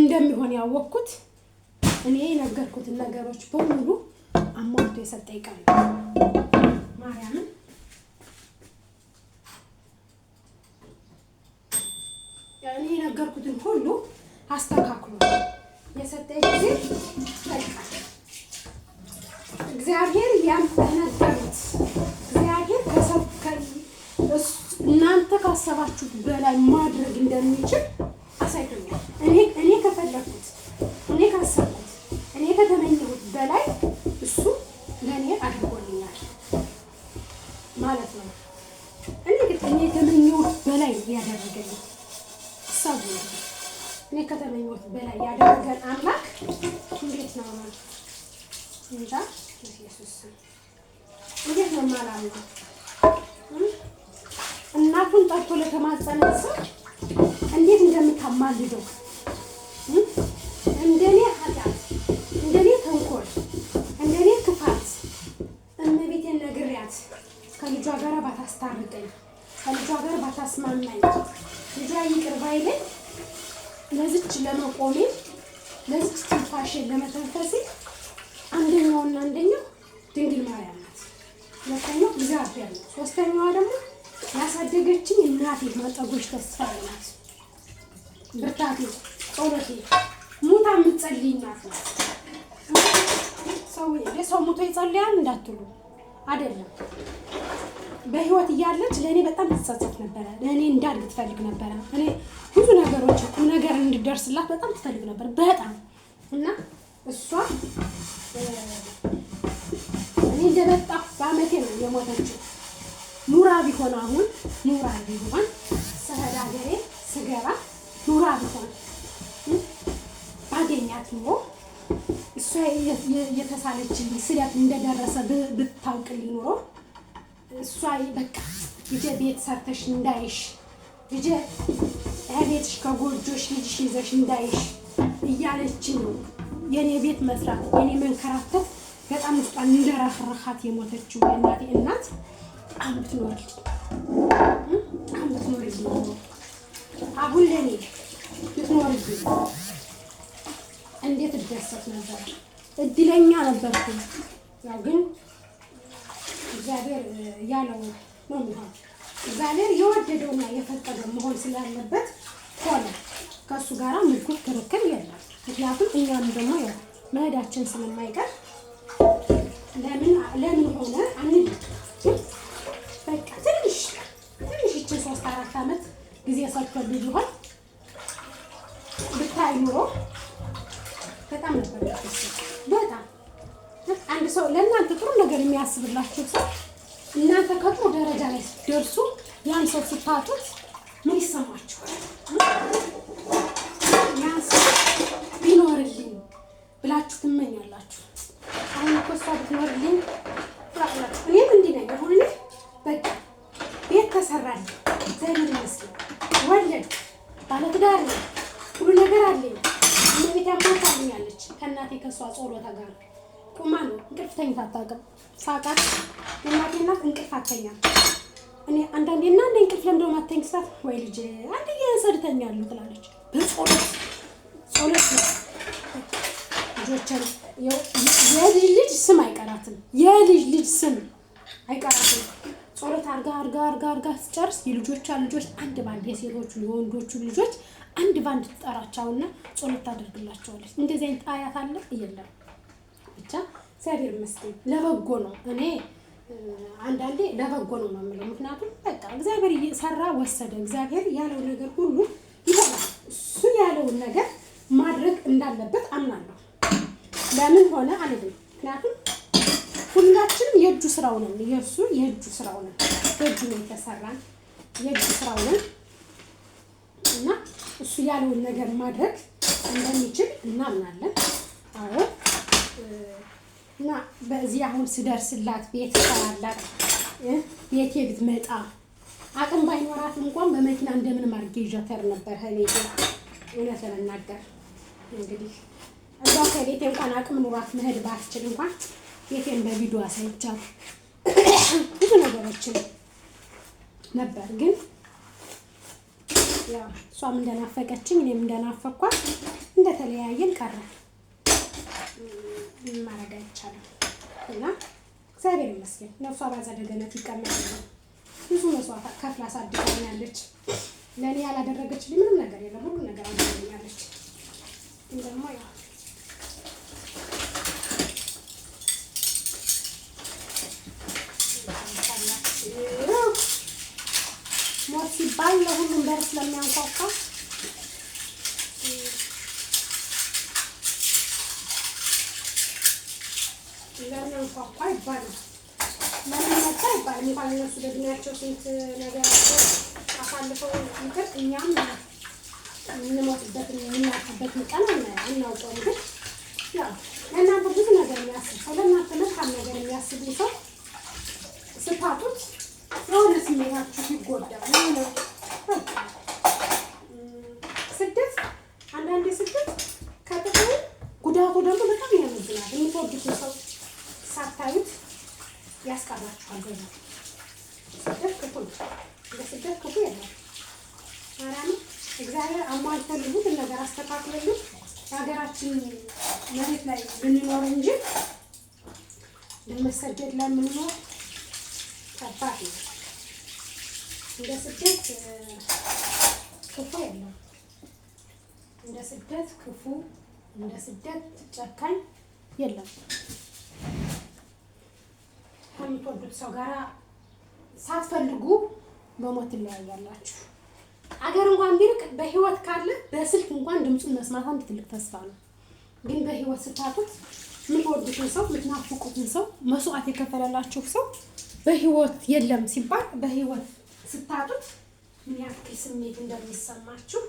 እንደሚሆን ያወቅኩት እኔ የነገርኩትን ነገሮች በሙሉ አሟልቶ የሰጠኝ ቀን ነው። ማርያምን እኔ የነገርኩትን ሁሉ አስተካክሎ የሰጠኝ ጊዜ በቃ እግዚአብሔር ያንተነገሩት እግዚአብሔር እናንተ ካሰባችሁት በላይ ማድረግ እንደሚችል አሳይቶኛል። እኔ ከፈለኩት እኔ ካሰብኩት እኔ ከተመኘሁት በላይ እሱ ለእኔ አድርጎልኛል ማለት ነው። እኔ የተመኘሁት በላይ ያደረገልኝ ሰው እኔ ከተመኘሁት በላይ ያደረገን አምላክ እንዴት ነው እንጃ። ኢየሱስ እንዴት ነው የማላምነው? እናቱን ጠርቶ ለተማጸነ ሰው እንዴት እንደምታማልደው እንደኔ ኃጢአት፣ እንደኔ ተንኮል፣ እንደኔ ክፋት እመቤቴን ነግሬያት ከልጇ ጋር ባታስታርቀኝ፣ ከልጇ ጋር ባታስማማኝ፣ ልጇ ይቅር ባይለኝ ለዚች ለመቆሜ ለዚች ትንፋሼ ለመተንፈሴ አንደኛውና አንደኛው ድንግል ማርያም ናት። ሁለተኛው እግዚአብሔር ነው። ሶስተኛዋ ደግሞ ያሳደገችኝ እናቴ ማጠጎች ተስፋዬ ናት። ብርታቴ፣ ጸሎቴ፣ ሙታ የምትጸልይ እናት ናት። ሰው ሙቶ ይጸልያል እንዳትሉ አይደለም። በህይወት እያለች ለእኔ በጣም ትጸጸት ነበረ። ለእኔ እንዳድግ ትፈልግ ነበረ። እኔ ብዙ ነገሮች ቁም ነገር እንድደርስላት በጣም ትፈልግ ነበር። በጣም እና እሷ እኔ እንደመጣሁ በአመቴ ነው የሞተችው። ኑራ ቢሆን አሁን ኑራ ቢሆን ስሄድ ሀገሬ ስገባ ኑራ ቢሆን ባገኛት ኑሮ እሷ የተሳለችልኝ ስለት እንደደረሰ ብታውቅልኝ ኑሮ እሷ በቃ ልጄ ቤት ሰርተሽ እንዳይሽ፣ ልጄ ቤትሽ ከጎጆሽ ልጅሽ ይዘሽ እንዳይሽ እያለችኝ ነው የኔ ቤት መስራት የኔ መንከራተት በጣም ውስጧን እንደረፍረሃት የሞተችው የእናቴ እናት አሁን ብትኖርልኝ አሁን ለኔ ብትኖርልኝ እንዴት እደሰት ነበር። እድለኛ ነበርኩ። ያው ግን እግዚአብሔር ያለው ነው የሚሆነው። እግዚአብሔር የወደደውና የፈቀደው መሆን ስላለበት ሆነ። ከሱ ጋራ ምልኩት ክርክር የለም። ምክንያቱም እኛም ደግሞ ያው መሄዳችን ስለማይቀር ለምን ሆነ አንል። በቃ ትንሽ ይችን 3-4 አመት ጊዜ ሰጥቶልኝ ቢሆን ብታይ ኑሮ በጣም ነበር በጣም አንድ ሰው ለእናንተ ጥሩ ነገር የሚያስብላችሁ ሰው እናንተ ከጥሩ ደረጃ ላይ ስትደርሱ ያን ሰው ስታጡት ምን ይሰማችኋል? ያን ሰው ቢኖርልኝ ብላችሁ ትመኛላችሁ። አሁን እኮ እሷ ብትኖርልኝ ትላላችሁ። እኔም እንዲህ ነኝ። አሁን እኔ በቃ ቤት ተሰራልኝ፣ እግዚአብሔር ይመስገን፣ ወለድ ባለትዳር ነኝ፣ ሁሉ ነገር አለኝ። እመቤቴ አማታልኛለች ከእናቴ ከእሷ ጸሎታ ጋር ቁማ ነው። እንቅልፍ ተኝታ አታውቅም። ሳቃት የእናቴ እናት እንቅልፍ አተኛም። እኔ አንዳንዴ እንቅልፍ ለምዶ ማተኝ ስላት ወይ ልጅ አንዴ ያንሰድተኛለሁ ትላለች። በጸሎት ነው ልጆችን የልጅ ልጅ ስም አይቀራትም። የልጅ ልጅ ስም አይቀራትም። ጸሎት አርጋ ስጨርስ የልጆቿ ልጆች አንድ ባንድ የሴቶቹ የወንዶቹ ልጆች አንድ ባንድ ትጠራቸውና ጸሎት ታደርግላቸዋለች። እንደዚህ አይነት አያት አለ የለም። ብቻ እግዚአብሔር ይመስገን ለበጎ ነው። እኔ አንዳንዴ ለበጎ ነው የምለው። ምክንያቱም በቃ እግዚአብሔር ሰራ ወሰደ። እግዚአብሔር ያለው ነገር ሁሉ ይሆናል። እሱ ያለውን ነገር ማድረግ እንዳለበት አምናለሁ። ለምን ሆነ አልልም። ምክንያቱም ሁላችንም የእጁ ስራው ነን። የእሱ የእጁ ስራው ነን። በእጁ ነው የተሰራን የእጁ ስራው ነን እና እሱ ያለውን ነገር ማድረግ እንደሚችል እናምናለን። አዎ እና በዚህ አሁን ስደርስላት ቤት ታላላቅ ቤቴ ብትመጣ አቅም ባይኖራት እንኳን በመኪና እንደምንም አድርጌ ይዣተር ነበር ሄሌ። እውነት ለመናገር እንግዲህ እዛው ከቤቴ እንኳን አቅም ኑሯት መሄድ ባትችል እንኳን ቤቴን በቪዲዮ አሳይቻለሁ። ብዙ ነገሮችን ነበር ግን ያው እሷም እንደናፈቀችኝ እኔም እንደናፈኳት እንደተለያየን ቀረ። ማረጋ ይቻላል እና እግዚአብሔር ይመስገን ነፍሷ ባጸደ ገነት ይቀመጥልኝ። ብዙ መስዋዕት ከፍላ አሳድጋኛለች። ለእኔ ያላደረገችልኝ ምንም ነገር የለም። ሁሉ ነገር አድርጋኛለች። ግን ደግሞ ያው ሞት ሲባል ለሁሉም በር ስለሚያንኳኳ ለሚያንኳኳ ይባላል። ለምን መጣ ይባላል። እንኳን እነሱ በእድሜያቸው ስንት ነገር አሳልፈው ይቅር እኛም የምንሞትበትን የምናልፍበትን ቀን አናውቀውም። ግን ያው ለእናንተ ብዙ ነገር የሚያስብ ሰው ለእናንተ መልካም ነገር የሚያስብ ሰው ስታጡት የሆነ ስሜታችሁ ይጎዳል። ስደት አንዳንዴ ስደት ከጥቅሙ ጉዳቱ ደግሞ በጣም ያመዝናል። የምትወዱትን ሰው ሳታዩት ያስቀራችኋል። በዛ ስደት ክፉ ነው። በስደት ክፉ የለም። ማርያም እግዚአብሔር አሟልቶልሁትን ነገር አስተካክሎልን የሀገራችን መሬት ላይ ብንኖር እንጂ ለመሰደድ ለምንኖር ከባድ ነው። እንደ ስደት ክፉ የለም። እንደ ስደት ክፉ፣ እንደ ስደት ጨካኝ የለም። ከምትወዱት ሰው ጋር ሳትፈልጉ በሞት ትለያያላችሁ። አገር እንኳን ቢርቅ በህይወት ካለ በስልክ እንኳን ድምፁን መስማት አንድ ትልቅ ተስፋ ነው። ግን በህይወት ስታጡት የምትወዱትን ሰው የምትናፍቁትን ሰው መስዋዕት የከፈለላችሁ ሰው በህይወት የለም ሲባል በህይወት ስታጡት ምን ያክል ስሜት እንደሚሰማችሁ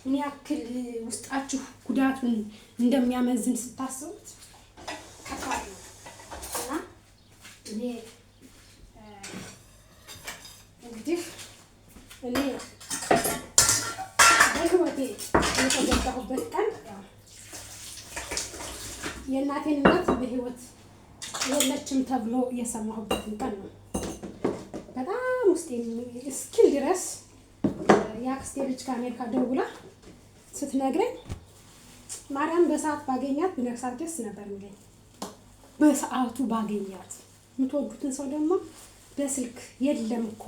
ምን ያክል ውስጣችሁ ጉዳቱን እንደሚያመዝን ስታስቡት ከባድ ነው እና እኔ እንግዲህ በህይወቴ የተጎዳሁበት ቀን የእናቴን እናት በህይወት የለችም ተብሎ የሰማሁበትን ቀን ነው። በጣም ውስጤ እስኪል ድረስ የአክስቴ ልጅ ከአሜሪካ ደውላ ስትነግረኝ ማርያም በሰዓት ባገኛት ብነግሳት ደስ ነበር የሚለኝ። በሰዓቱ ባገኛት የምትወዱትን ሰው ደግሞ በስልክ የለም እኮ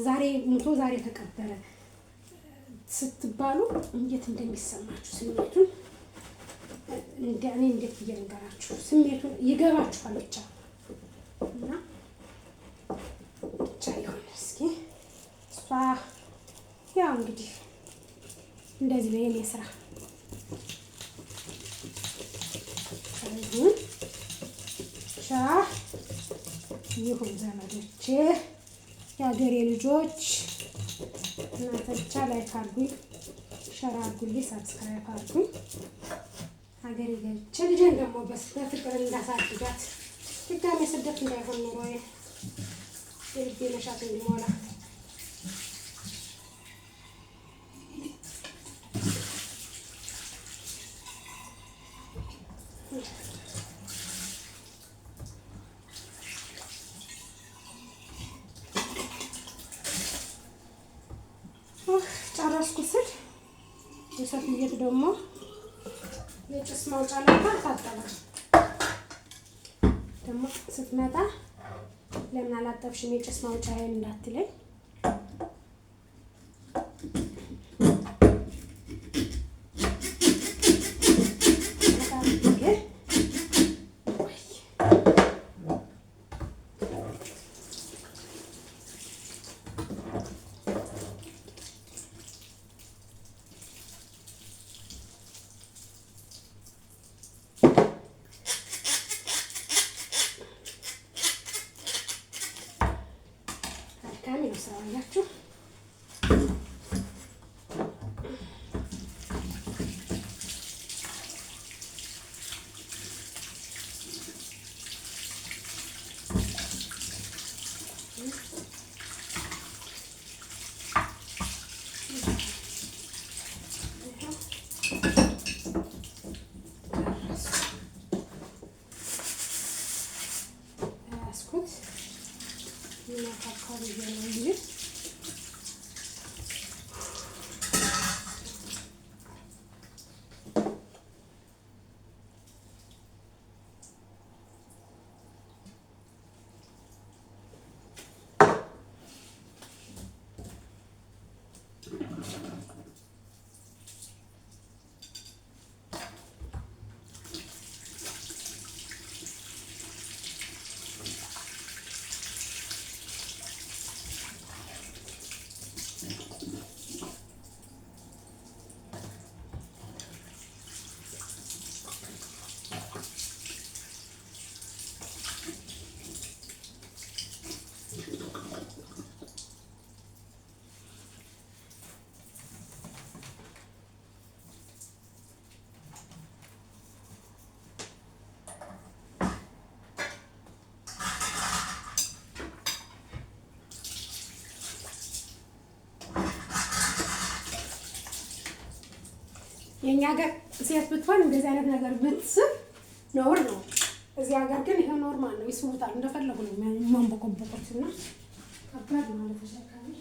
ዛሬ ሙቶ ዛሬ ተቀበረ ስትባሉ እንዴት እንደሚሰማችሁ ስሜቱን እኔ እንዴት ብዬ ልንገራችሁ? ስሜቱን ይገባችኋል ብቻ እና ብቻ ይሆን እስኪ እሷ ያው እንግዲህ እንደዚህ ነው የኔ ስራ። ይሁን ዘመዶቼ፣ የሀገሬ ልጆች እናንተ ብቻ ላይክ አድርጉኝ፣ ሸር አድርጉልኝ፣ ሳብስክራይብ አድርጉኝ። ሀገሬ ገብቼ ልጄን ደግሞ በፍቅር እንዳሳድጋት ድጋሜ ስደት እንዳይሆን ኑሮዬ የልቤ መሻት እንዲሞላ ጨረስኩ ስል የሰትየት ደግሞ የጭስ ማውጫ ላይ ታጠበ። ደግሞ ስትመጣ ለምን አላጠብሽም የጭስ ማውጫዬን እንዳትለኝ። ነው ስራው ያያችሁ። ያስኩት አካባቢ ነው እንጂ የኛ ሀገር ሴት ብትሆን እንደዚህ አይነት ነገር ብትስብ ነውር ነው። እዚህ ሀገር ግን ይሄ ኖርማል ነው። ይስቡታል፣ እንደፈለጉ ነው የሚያንቦቆቦቁት እና ከባድ ነው ማለት ተሸካሚ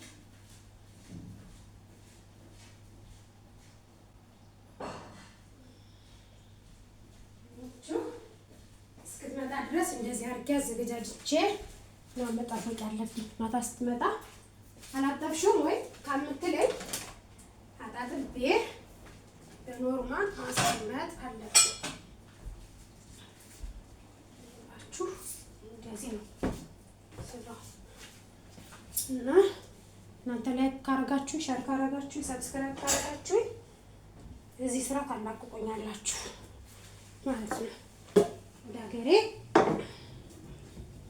እስክትመጣ ድረስ እንደዚህ አድርጌ አዘገጃጅቼ ነው መጣፈቅ ያለብኝ። ማታ ስትመጣ አላጠብሽውም ወይ ካልምትለኝ አጣጥቤ በኖርማል ማስቀመጥ አለብኝ። እንደዚህ ነው ስራው እና እናንተ ላይክ ካረጋችሁ፣ ሼር ካረጋችሁ፣ ሰብስክራይብ ካረጋችሁ እዚህ ስራ ታላቅቆኛላችሁ ማለት ነው። ወደ ሀገሬ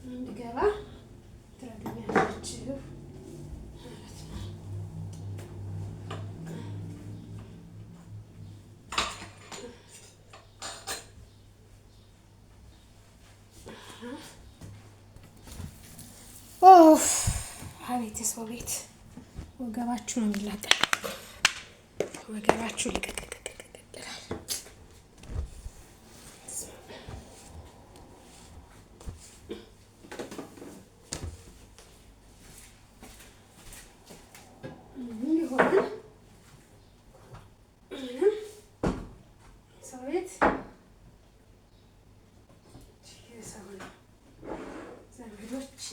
እንድገባ ትረዱኛላችሁ ማለት ነው። ኦፍ አቤት የሰው ቤት ወገባችሁ ነው የሚላቀቅ። ወገባችሁ ልቀቅቅቅቅቅላል። ይሆናል ሰው ቤት የሰው ነው ዘመዶች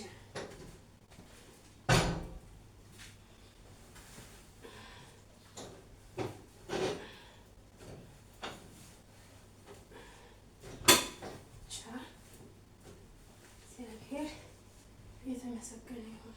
የተመሰገነ ይሁን።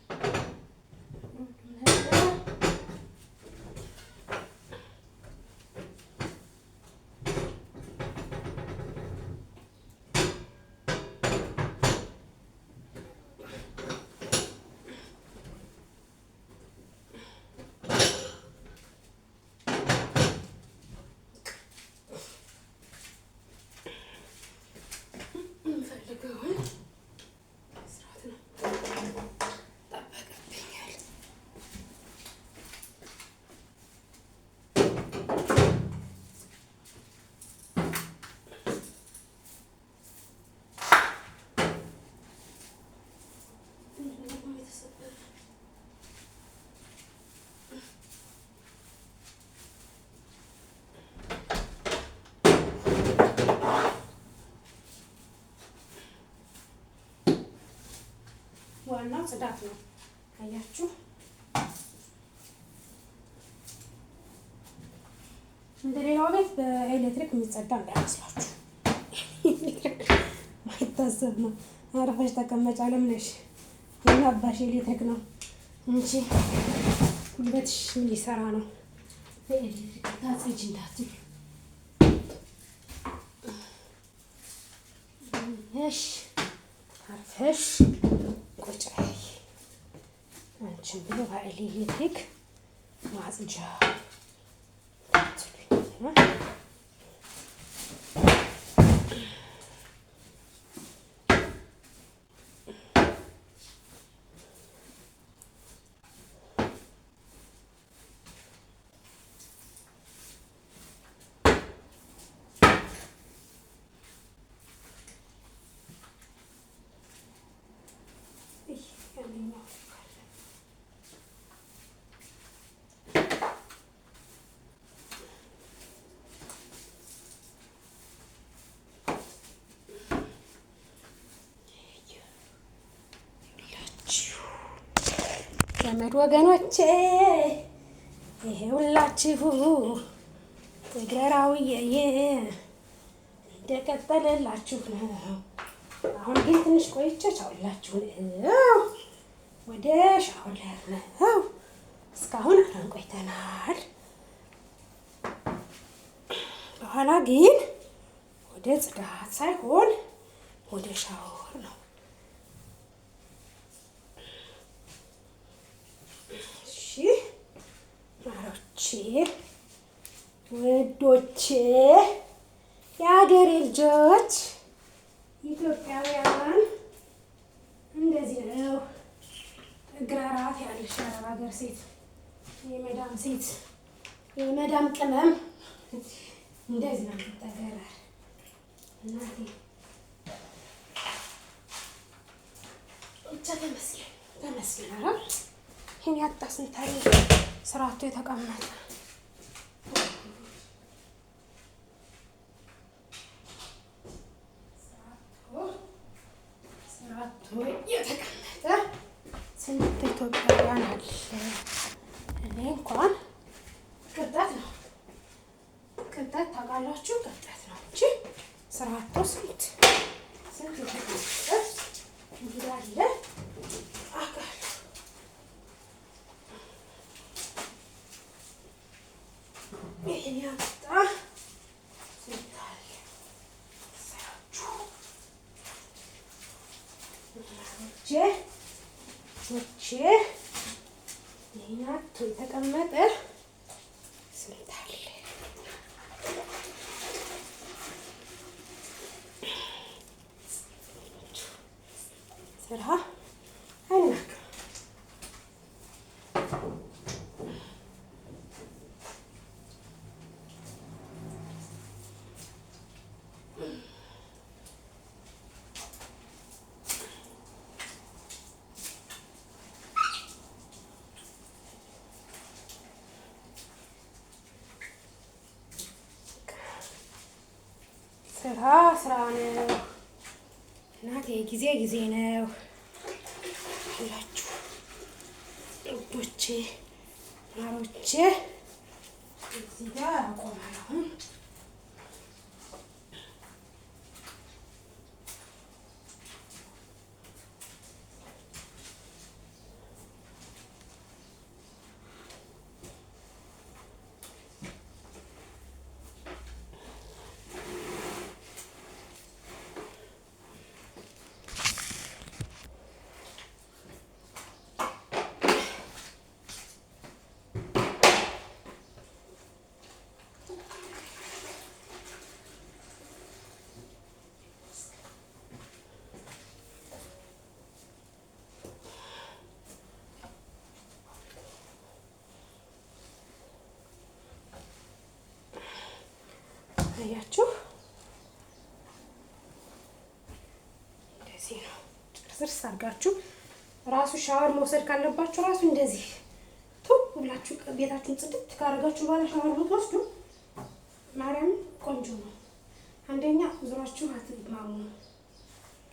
ዋናው ጽዳት ነው። አያችሁ እንደሌላው ቤት በኤሌክትሪክ የሚጸዳ እንዳይመስላችሁ። ማይታሰብ ነው። አረፈሽ ተቀመጭ አለምነሽ የአባሽ ኤሌክትሪክ ነው እንጂ ጉልበትሽ ምን ሊሰራ ነው? በኤሌክትሪክ ታጸጅ እንዳትል። እሺ አርፈሽ ቁጭ በይ። አንቺን ብሎ በኤሌክትሪክ ማጽጃ ዘመድ ወገኖቼ ይሄውላችሁ ትግራዊዬ እንደቀጠለላችሁ ነው። አሁን ግን ትንሽ ቆይቼ ቻውላችሁ ነው። ወደ ሻወር ነው። እስካሁን አሁን ቆይተናል። በኋላ ግን ወደ ጽዳት ሳይሆን ወደ ሻወር ነው። ማሮቼ ወዶቼ የሀገሬ ልጆች ኢትዮጵያውያን እንደዚህ ነው። እግረ ራት ያለሽ የአረብ ሀገር ሴት፣ የመዳም ሴት፣ የመዳም ቅመም እንደዚህ ነው የምትጠገረር እናቴ። ብቻ ተመስገን ተመስገን። ኧረ ይሄን ያጣ ስንታሪ ስራቱ የተቀመጠ የተቀመጠ ስንት ኢትዮጵያውያን አለ። እኔ እንኳን ቅጣት ነው ቅጣት ታውቃላችሁ፣ ቅጣት ነው እንጂ ስራቶ ስንት የተቀመጠ እንግዲህ አለ አውቃለሁ። ይሄን ያጣ ስንት አለ ስራችሁ ቼ ይሄን ያጡ የተቀመጠ ስንት አለ። ስራ አይናቅ ስራ ነው እናቴ። ጊዜ ነው ሁላችሁ ውዶቼ ማሮቼ። እዚህ ጋር አቆማለሁ። አያችሁ እንደዚህ ነው። ጭርስርስ አድርጋችሁ ራሱ ሻወር መውሰድ ካለባችሁ ራሱ እንደዚህ ቱብ ብላችሁ ቤታችሁን ጽድት ካደረጋችሁ በኋላ ሻወር ብትወስዱ ማርያም ቆንጆ ነው። አንደኛ ዙራችሁ አትግማሙ።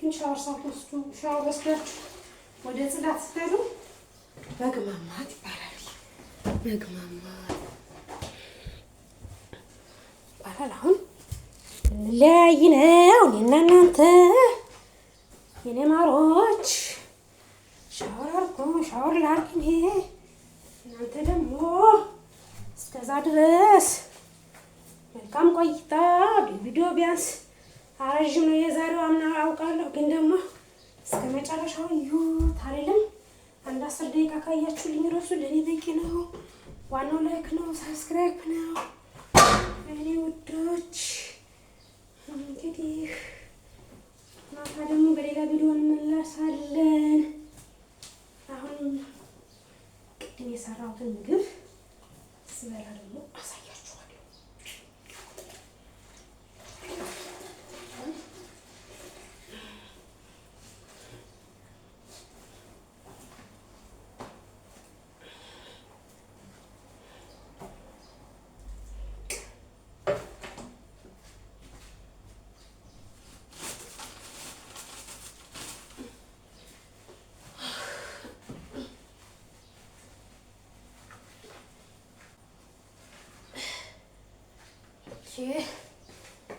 ግን ሻወር ሳትወስዱ ሻወር ወስዳችሁ ወደ ጽዳት ስትሄዱ መግማማት ይባላል። መግማማት አሁን ለያይ ነው እኔና እናንተ የኔ ማሮች። ሻወር ላድርግ እኔ፣ እናንተ ደግሞ እስከዛ ድረስ መልካም ቆይታ። ቪዲዮ ቢያንስ አረዥም ነው የዛሬው አምና አውቃለሁ፣ ግን ደግሞ እስከ መጨረሻው እዩት አይደለም። አንድ 10 ደቂቃ ካያችሁልኝ እራሱ ለእኔ በቂ ነው። ዋናው ላይክ ነው፣ ሳብስክራይብ ነው። እኔ ውዶች እንግዲህ ማታ ደግሞ በሌላ ቪዲዮ እንመለሳለን። አሁን ቅድም የሰራሁትን ምግብ ስበላ ደግሞ አሳያችኋለሁ።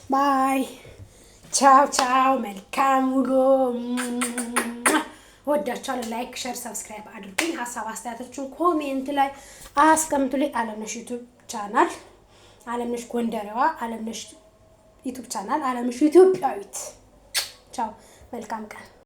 ባይ ቻው ቻው። መልካም ውሎ። ወዳችኋለሁ። ላይክ፣ ሸር፣ ሰብስክራይብ አድርጉኝ። ሀሳብ አስተያየታችሁን ኮሜንት ላይ አስቀምጡልኝ። አለምነሽ ዩቲዩብ ቻናል፣ አለምነሽ ጎንደሬዋ፣ አለምነሽ ዩቲዩብ ቻናል፣ አለምነሽ ኢትዮጵያዊት። ቻው። መልካም ቀን